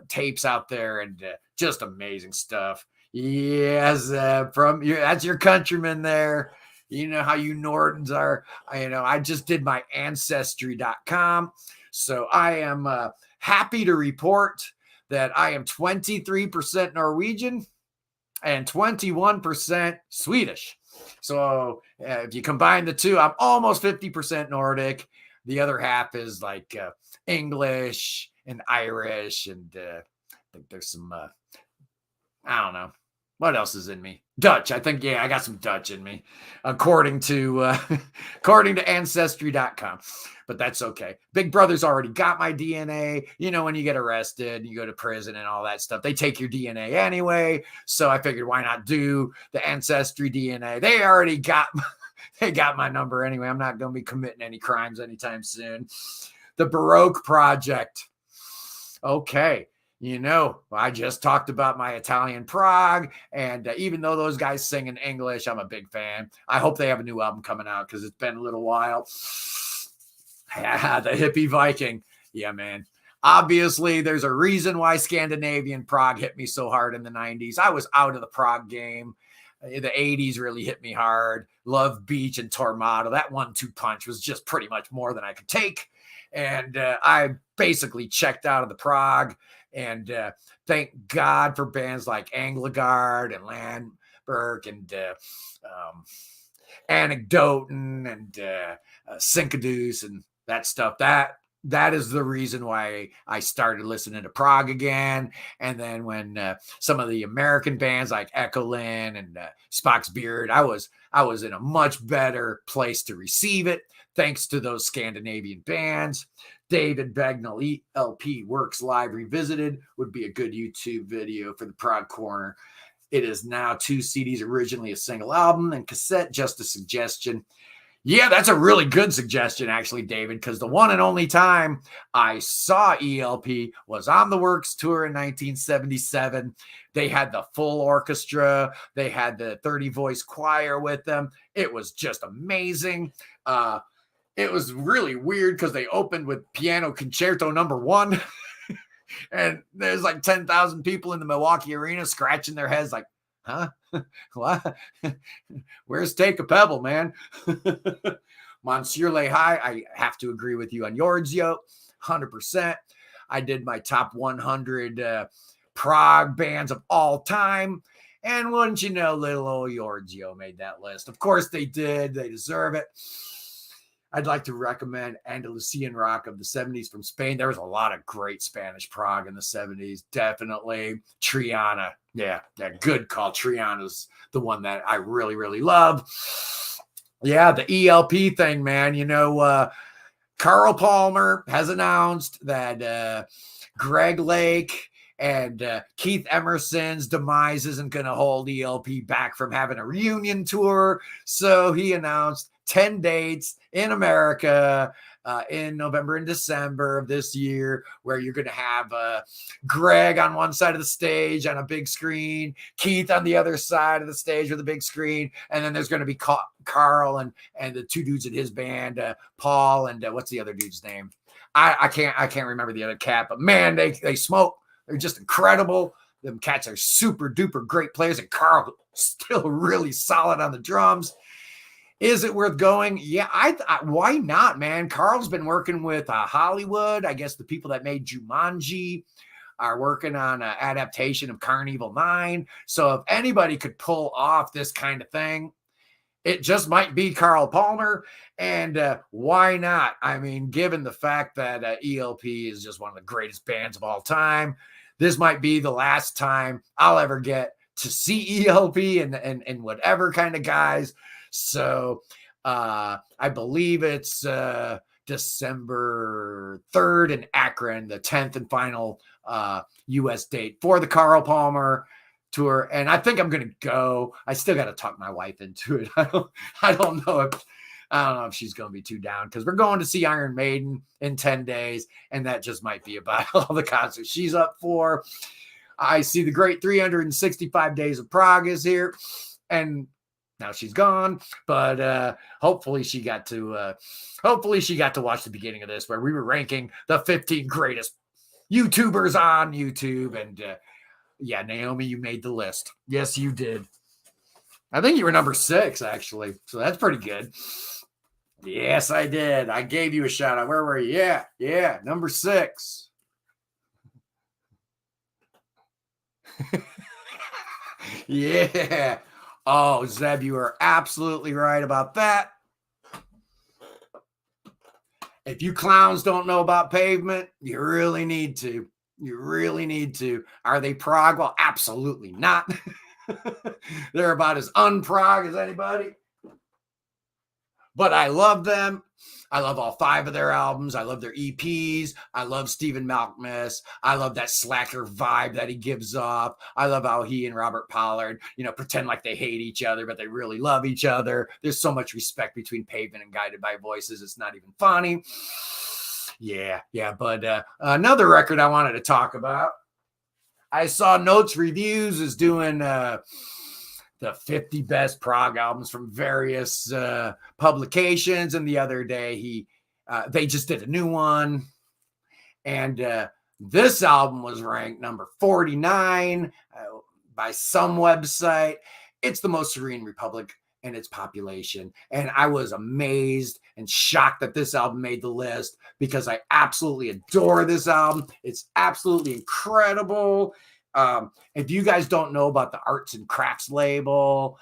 tapes out there and just amazing stuff. Yes, that's your countryman there. You know how you Nordens are. I just did my ancestry.com. So I am happy to report that I am 23% Norwegian and 21% Swedish. So if you combine the two, I'm almost 50% Nordic. The other half is like English and Irish. And I think there's some, I don't know, What else is in me? Dutch. I think, yeah, I got some Dutch in me, according to according to Ancestry.com. But that's okay. Big Brother's already got my DNA. You know, when you get arrested and you go to prison and all that stuff, they take your DNA anyway. So I figured, why not do the Ancestry DNA? They already got they got my number anyway. I'm not going to be committing any crimes anytime soon. The Baroque Project. Okay. You know, I just talked about my Italian Prog, and even though those guys sing in English, I'm a big fan. I hope they have a new album coming out because it's been a little while. Yeah, the Hippie Viking. Yeah, man. Obviously, there's a reason why Scandinavian prog hit me so hard in the 90s. I was out of the prog game. The 80s really hit me hard. Love Beach and Tormato. That 1-2 punch was just pretty much more than I could take. And I basically checked out of the prog. And thank God for bands like Anglagard and Landberg and Anecdoten and Cincadus and that stuff. That is the reason why I started listening to prog again. And then when some of the American bands like Echolin and Spock's Beard, I was in a much better place to receive it thanks to those Scandinavian bands. David Bagnall LP Works Live Revisited would be a good YouTube video for the Prog Corner. It is now 2 CDs, originally a single album, and cassette, just a suggestion. Yeah, that's a really good suggestion, actually, David, because the one and only time I saw ELP was on the Works tour in 1977. They had the full orchestra. They had the 30-voice choir with them. It was just amazing. It was really weird because they opened with Piano Concerto No. 1. And there's like 10,000 people in the Milwaukee arena scratching their heads like, huh? What? Where's Take a Pebble, man? Monsieur Lehigh, I have to agree with you on Yorzio, 100%. I did my top 100 prog bands of all time. And wouldn't you know, little old Yorzio made that list. Of course they did. They deserve it. I'd like to recommend Andalusian rock of the 70s from Spain. There was a lot of great Spanish prog in the 70s. Definitely. Triana. Yeah, good call. Triana's the one that I really, really love. Yeah, the ELP thing, man. You know, Carl Palmer has announced that Greg Lake and Keith Emerson's demise isn't going to hold ELP back from having a reunion tour. So he announced 10 dates in America in November and December of this year, where you're going to have Greg on one side of the stage on a big screen, Keith on the other side of the stage with a big screen, and then there's going to be Carl and the 2 dudes in his band, Paul and what's the other dude's name? I can't remember the other cat, but man, they smoke. They're just incredible. Them cats are super duper great players, and Carl still really solid on the drums. Is it worth going? Yeah, why not, man? Carl's been working with Hollywood. I guess the people that made Jumanji are working on an adaptation of Carnival 9. So if anybody could pull off this kind of thing, it just might be Carl Palmer. And why not? I mean, given the fact that ELP is just one of the greatest bands of all time, this might be the last time I'll ever get to see ELP and whatever kind of guys. So I believe it's December 3rd in Akron, the 10th and final U.S. date for the Carl Palmer tour. And I think I'm going to go. I still got to talk my wife into it. I don't know if she's going to be too down, because we're going to see Iron Maiden in 10 days. And that just might be about all the concerts she's up for. I see the great 365 Days of Prog is here. And now she's gone, but hopefully she got to watch the beginning of this, where we were ranking the 15 greatest YouTubers on YouTube. And yeah, Naomi, you made the list. Yes, you did. I think you were number 6, actually. So that's pretty good. Yes, I did. I gave you a shout out. Where were you? Yeah, number 6. Yeah. Oh, Zeb, you are absolutely right about that. If you clowns don't know about Pavement, you really need to. You really need to. Are they prog? Well, absolutely not. They're about as unprog as anybody. But I love them. I love all 5 of their albums. I love their EPs. I love Stephen Malkmus. I love that slacker vibe that he gives off. I love how he and Robert Pollard, pretend like they hate each other, but they really love each other. There's so much respect between Pavement and Guided by Voices. It's not even funny. Yeah. But another record I wanted to talk about. I saw Notes Reviews is doing the 50 best prog albums from various publications. And the other day, they just did a new one. And this album was ranked number 49 by some website. It's the most serene republic in its population. And I was amazed and shocked that this album made the list because I absolutely adore this album. It's absolutely incredible. If you guys don't know about the Arts and Crafts label,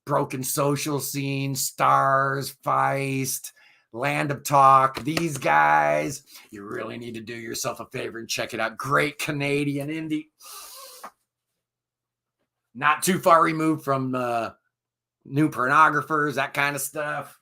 Broken Social Scene, Stars, Feist, Land of Talk, these guys, you really need to do yourself a favor and check it out. Great Canadian indie. Not too far removed from New Pornographers, that kind of stuff.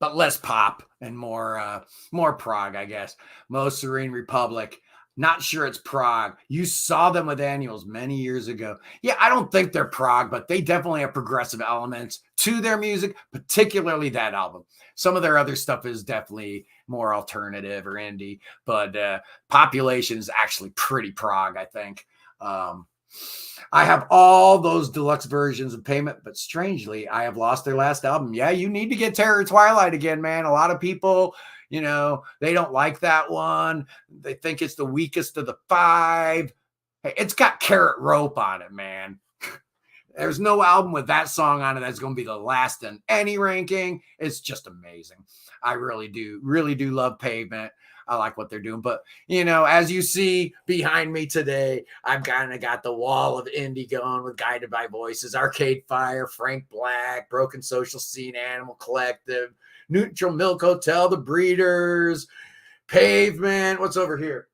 But less pop and more prog, I guess. Most Serene Republic. Not sure it's prog. You saw them with Annuals many years ago. Yeah, I don't think they're prog, but they definitely have progressive elements to their music, particularly that album. Some of their other stuff is definitely more alternative or indie, but Population is actually pretty prog, I think. I have all those deluxe versions of Payment, but strangely, I have lost their last album. Yeah, you need to get Terror Twilight again, man. A lot of people, they don't like that one. They think it's the weakest of the 5. Hey, it's got Carrot Rope on it, man. There's no album with that song on it that's going to be the last in any ranking. It's just amazing. I really do love Pavement. I like what they're doing. But, as you see behind me today, I've kind of got the wall of indie going with Guided by Voices, Arcade Fire, Frank Black, Broken Social Scene, Animal Collective, Neutral Milk Hotel, The Breeders, Pavement. What's over here?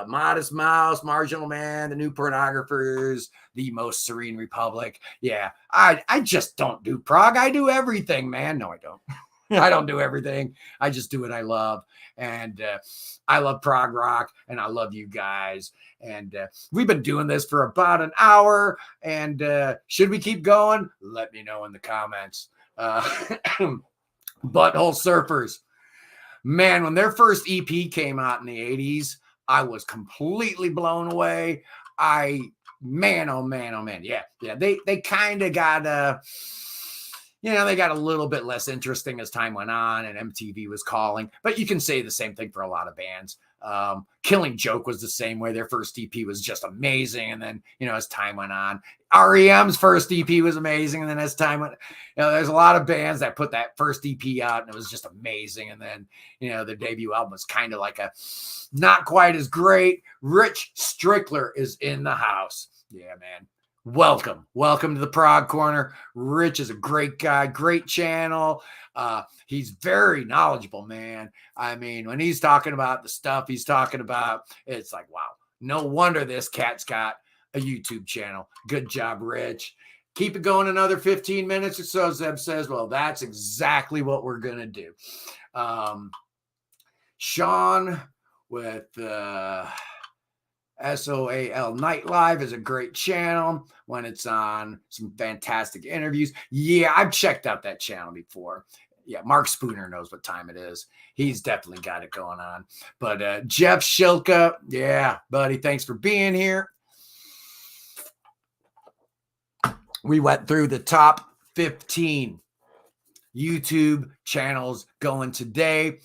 Modest Mouse, Marginal Man, The New Pornographers, The Most Serene Republic. Yeah, I just don't do prog. I do everything, man. No, I don't. I don't do everything. I just do what I love. And I love prog rock, and I love you guys. And we've been doing this for about an hour. And should we keep going? Let me know in the comments. Butthole Surfers. Man, when their first EP came out in the 80s, I was completely blown away. Man, oh man. Yeah. They kind of got they got a little bit less interesting as time went on and MTV was calling, but you can say the same thing for a lot of bands. Killing Joke was the same way. Their first EP was just amazing. And then, as time went on, REM's first EP was amazing. And then as time went, there's a lot of bands that put that first EP out and it was just amazing. And then, their debut album was kind of like not quite as great. Rich Strickler is in the house. Yeah, man. Welcome to the Prog Corner. Rich is a great guy, great channel. He's very knowledgeable, man. I mean, when he's talking about the stuff he's talking about, it's like, wow, no wonder this cat's got a YouTube channel. Good job, Rich. Keep it going another 15 minutes or so, Zeb says. Well, that's exactly what we're going to do. Sean with SOAL Night Live is a great channel when it's on some fantastic interviews. Yeah, I've checked out that channel before. Yeah, Mark Spooner knows what time it is. He's definitely got it going on. But Jeff Shilka, yeah, buddy, thanks for being here. We went through the top 15 YouTube channels going today.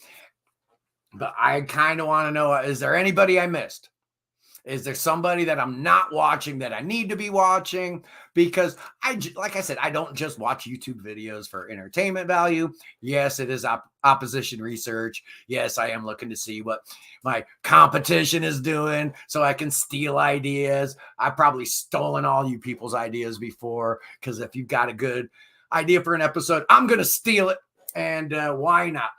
But I kind of want to know, is there anybody I missed? Is there somebody that I'm not watching that I need to be watching? Because like I said, I don't just watch YouTube videos for entertainment value. Yes, it is opposition research. Yes, I am looking to see what my competition is doing so I can steal ideas. I've probably stolen all you people's ideas before, because if you've got a good idea for an episode, I'm going to steal it. And why not?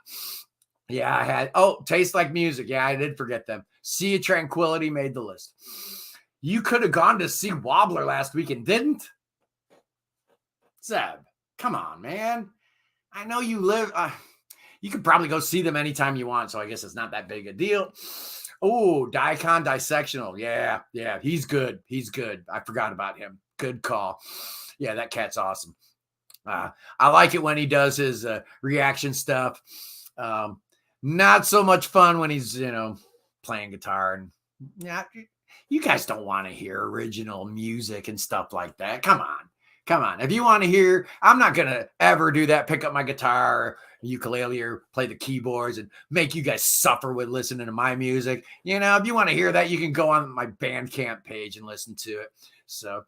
Yeah, I had, Taste Like Music. Yeah, I did forget them. See You Tranquility made the list. You could have gone to see Wobbler last week and didn't. Zeb, come on, man. I know you live. You could probably go see them anytime you want, so I guess it's not that big a deal. Oh, Daikon Dissectional. Yeah, he's good. I forgot about him. Good call. Yeah, that cat's awesome. I like it when he does his reaction stuff. Not so much fun when he's, playing guitar. And yeah, you guys don't want to hear original music and stuff like that. Come on. If you want to hear, I'm not going to ever do that. Pick up my guitar, ukulele, or play the keyboards and make you guys suffer with listening to my music. If you want to hear that, you can go on my Bandcamp page and listen to it. So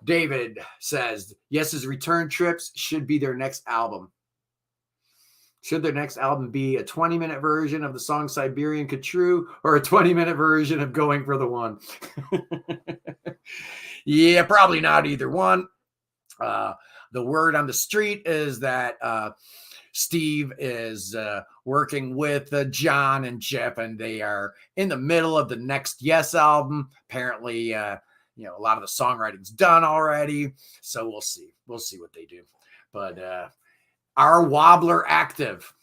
David says, yes, his return trips should be their next album. Should their next album be a 20-minute version of the song Siberian Khatru or a 20-minute version of Going for the One? Yeah, probably not either one. The word on the street is that Steve is working with John and Jeff, and they are in the middle of the next Yes album. Apparently, a lot of the songwriting's done already, so we'll see. We'll see what they do. But are Wobbler active?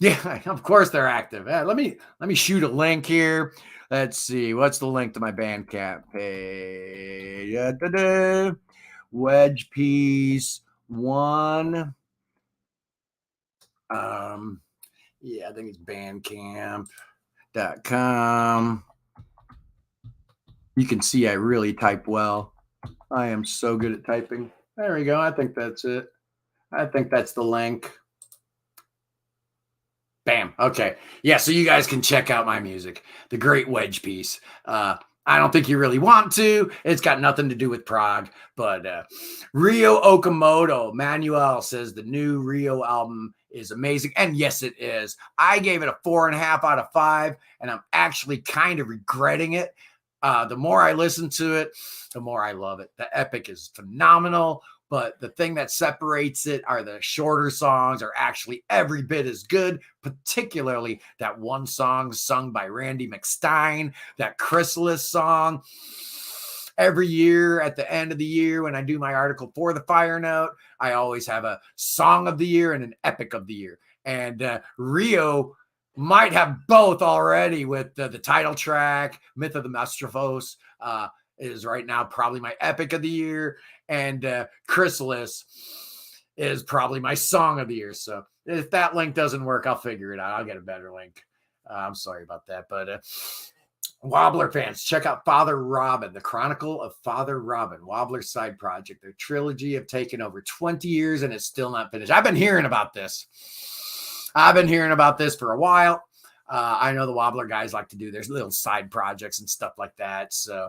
Yeah, of course they're active. Let me shoot a link here. Let's see. What's the link to my Bandcamp page? Wedge Piece 1. I think it's bandcamp.com. You can see I really type well. I am so good at typing. There we go. I think that's it. I think that's the link. Bam. Okay. Yeah, so you guys can check out my music. The Great Wedge Piece. I don't think you really want to. It's got nothing to do with Prog. But Rio Okamoto, Manuel says the new Rio album is amazing. And yes, it is. I gave it a 4.5 out of 5, and I'm actually kind of regretting it. The more I listen to it, the more I love it. The epic is phenomenal. But the thing that separates it are the shorter songs are actually every bit as good, particularly that one song sung by Randy McStein, that Chrysalis song. Every year at the end of the year when I do my article for the Fire Note, I always have a song of the year and an epic of the year. And Rio might have both already with the title track, Myth of the Mastrophos, is right now probably my epic of the year. And Chrysalis is probably my song of the year. So if that link doesn't work, I'll figure it out. I'll get a better link. I'm sorry about that. But Wobbler fans, check out Father Robin, the Chronicle of Father Robin, Wobbler's side project. Their trilogy have taken over 20 years and it's still not finished. I've been hearing about this. For a while. I know the Wobbler guys like to do their little side projects and stuff like that. So,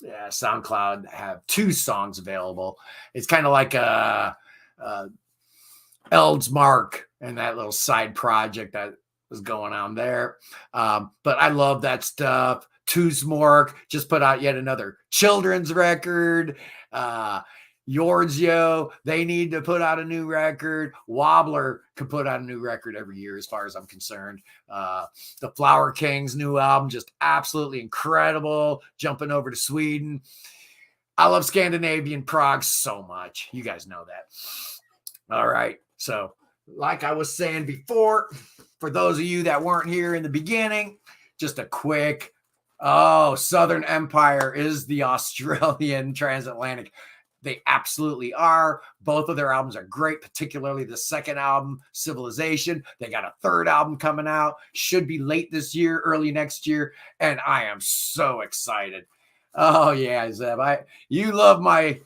SoundCloud have 2 songs available. It's kind of like Eld's Mark and that little side project that was going on there. But I love that stuff. Tusmork just put out yet another children's record. Giorgio, they need to put out a new record. Wobbler could put out a new record every year as far as I'm concerned. The Flower Kings new album, just absolutely incredible. Jumping over to Sweden. I love Scandinavian prog so much. You guys know that. All right. So like I was saying before, for those of you that weren't here in the beginning, just a quick, Southern Empire is the Australian transatlantic. They absolutely are. Both of their albums are great, particularly the second album, Civilization. They got a third album coming out. Should be late this year, early next year. And I am so excited. Oh, yeah, Zeb. You love my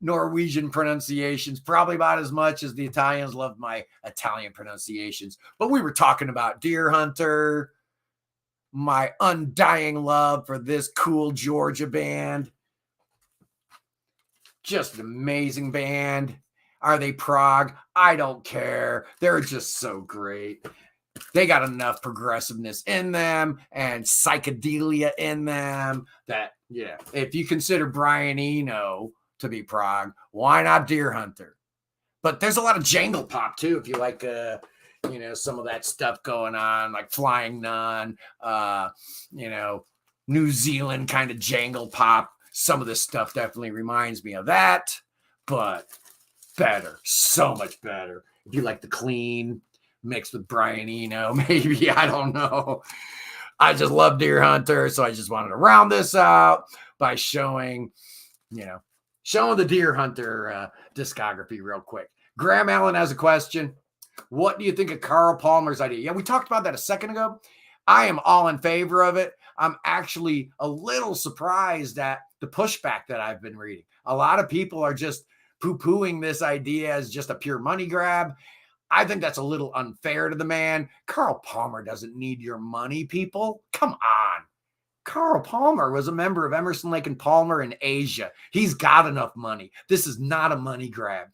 Norwegian pronunciations probably about as much as the Italians love my Italian pronunciations. But we were talking about Deerhunter, my undying love for this cool Georgia band. Just an amazing band. Are they prog? I don't care. They're just so great. They got enough progressiveness in them and psychedelia in them that, yeah, if you consider Brian Eno to be prog, why not Deerhunter? But there's a lot of jangle pop too, if you like some of that stuff going on, like Flying Nun, New Zealand kind of jangle pop. Some of this stuff definitely reminds me of that, but better, so much better. If you like the clean mixed with Brian Eno, maybe, I don't know. I just love Deerhunter, so I just wanted to round this out by showing the Deerhunter discography real quick. Graham Allen has a question. What do you think of Carl Palmer's idea? Yeah, we talked about that a second ago. I am all in favor of it. I'm actually a little surprised at the pushback that I've been reading. A lot of people are just poo-pooing this idea as just a pure money grab. I think that's a little unfair to the man. Carl Palmer doesn't need your money, people. Come on. Carl Palmer was a member of Emerson, Lake and Palmer in Asia. He's got enough money. This is not a money grab.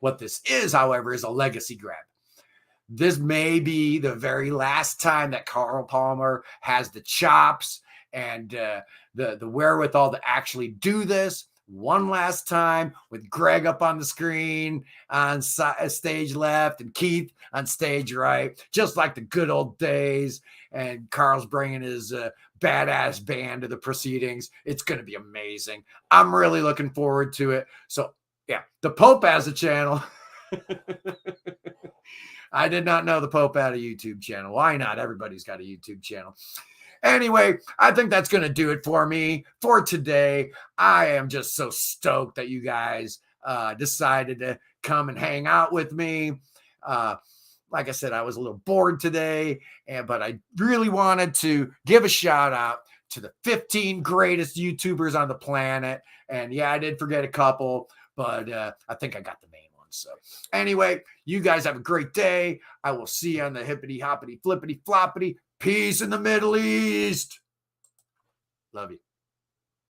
What this is, however, is a legacy grab. This may be the very last time that Carl Palmer has the chops and the wherewithal to actually do this. One last time with Greg up on the screen on stage left and Keith on stage right, just like the good old days. And Carl's bringing his badass band to the proceedings. It's going to be amazing. I'm really looking forward to it. So, yeah, the Pope has a channel. I did not know the Pope had a YouTube channel. Why not? Everybody's got a YouTube channel. Anyway, I think that's going to do it for me for today. I am just so stoked that you guys decided to come and hang out with me. Like I said, I was a little bored today, but I really wanted to give a shout out to the 15 greatest YouTubers on the planet. And yeah, I did forget a couple, but I think I got the main one. So anyway, you guys have a great day. I will see you on the hippity hoppity flippity floppity. Peace in the Middle East. Love you.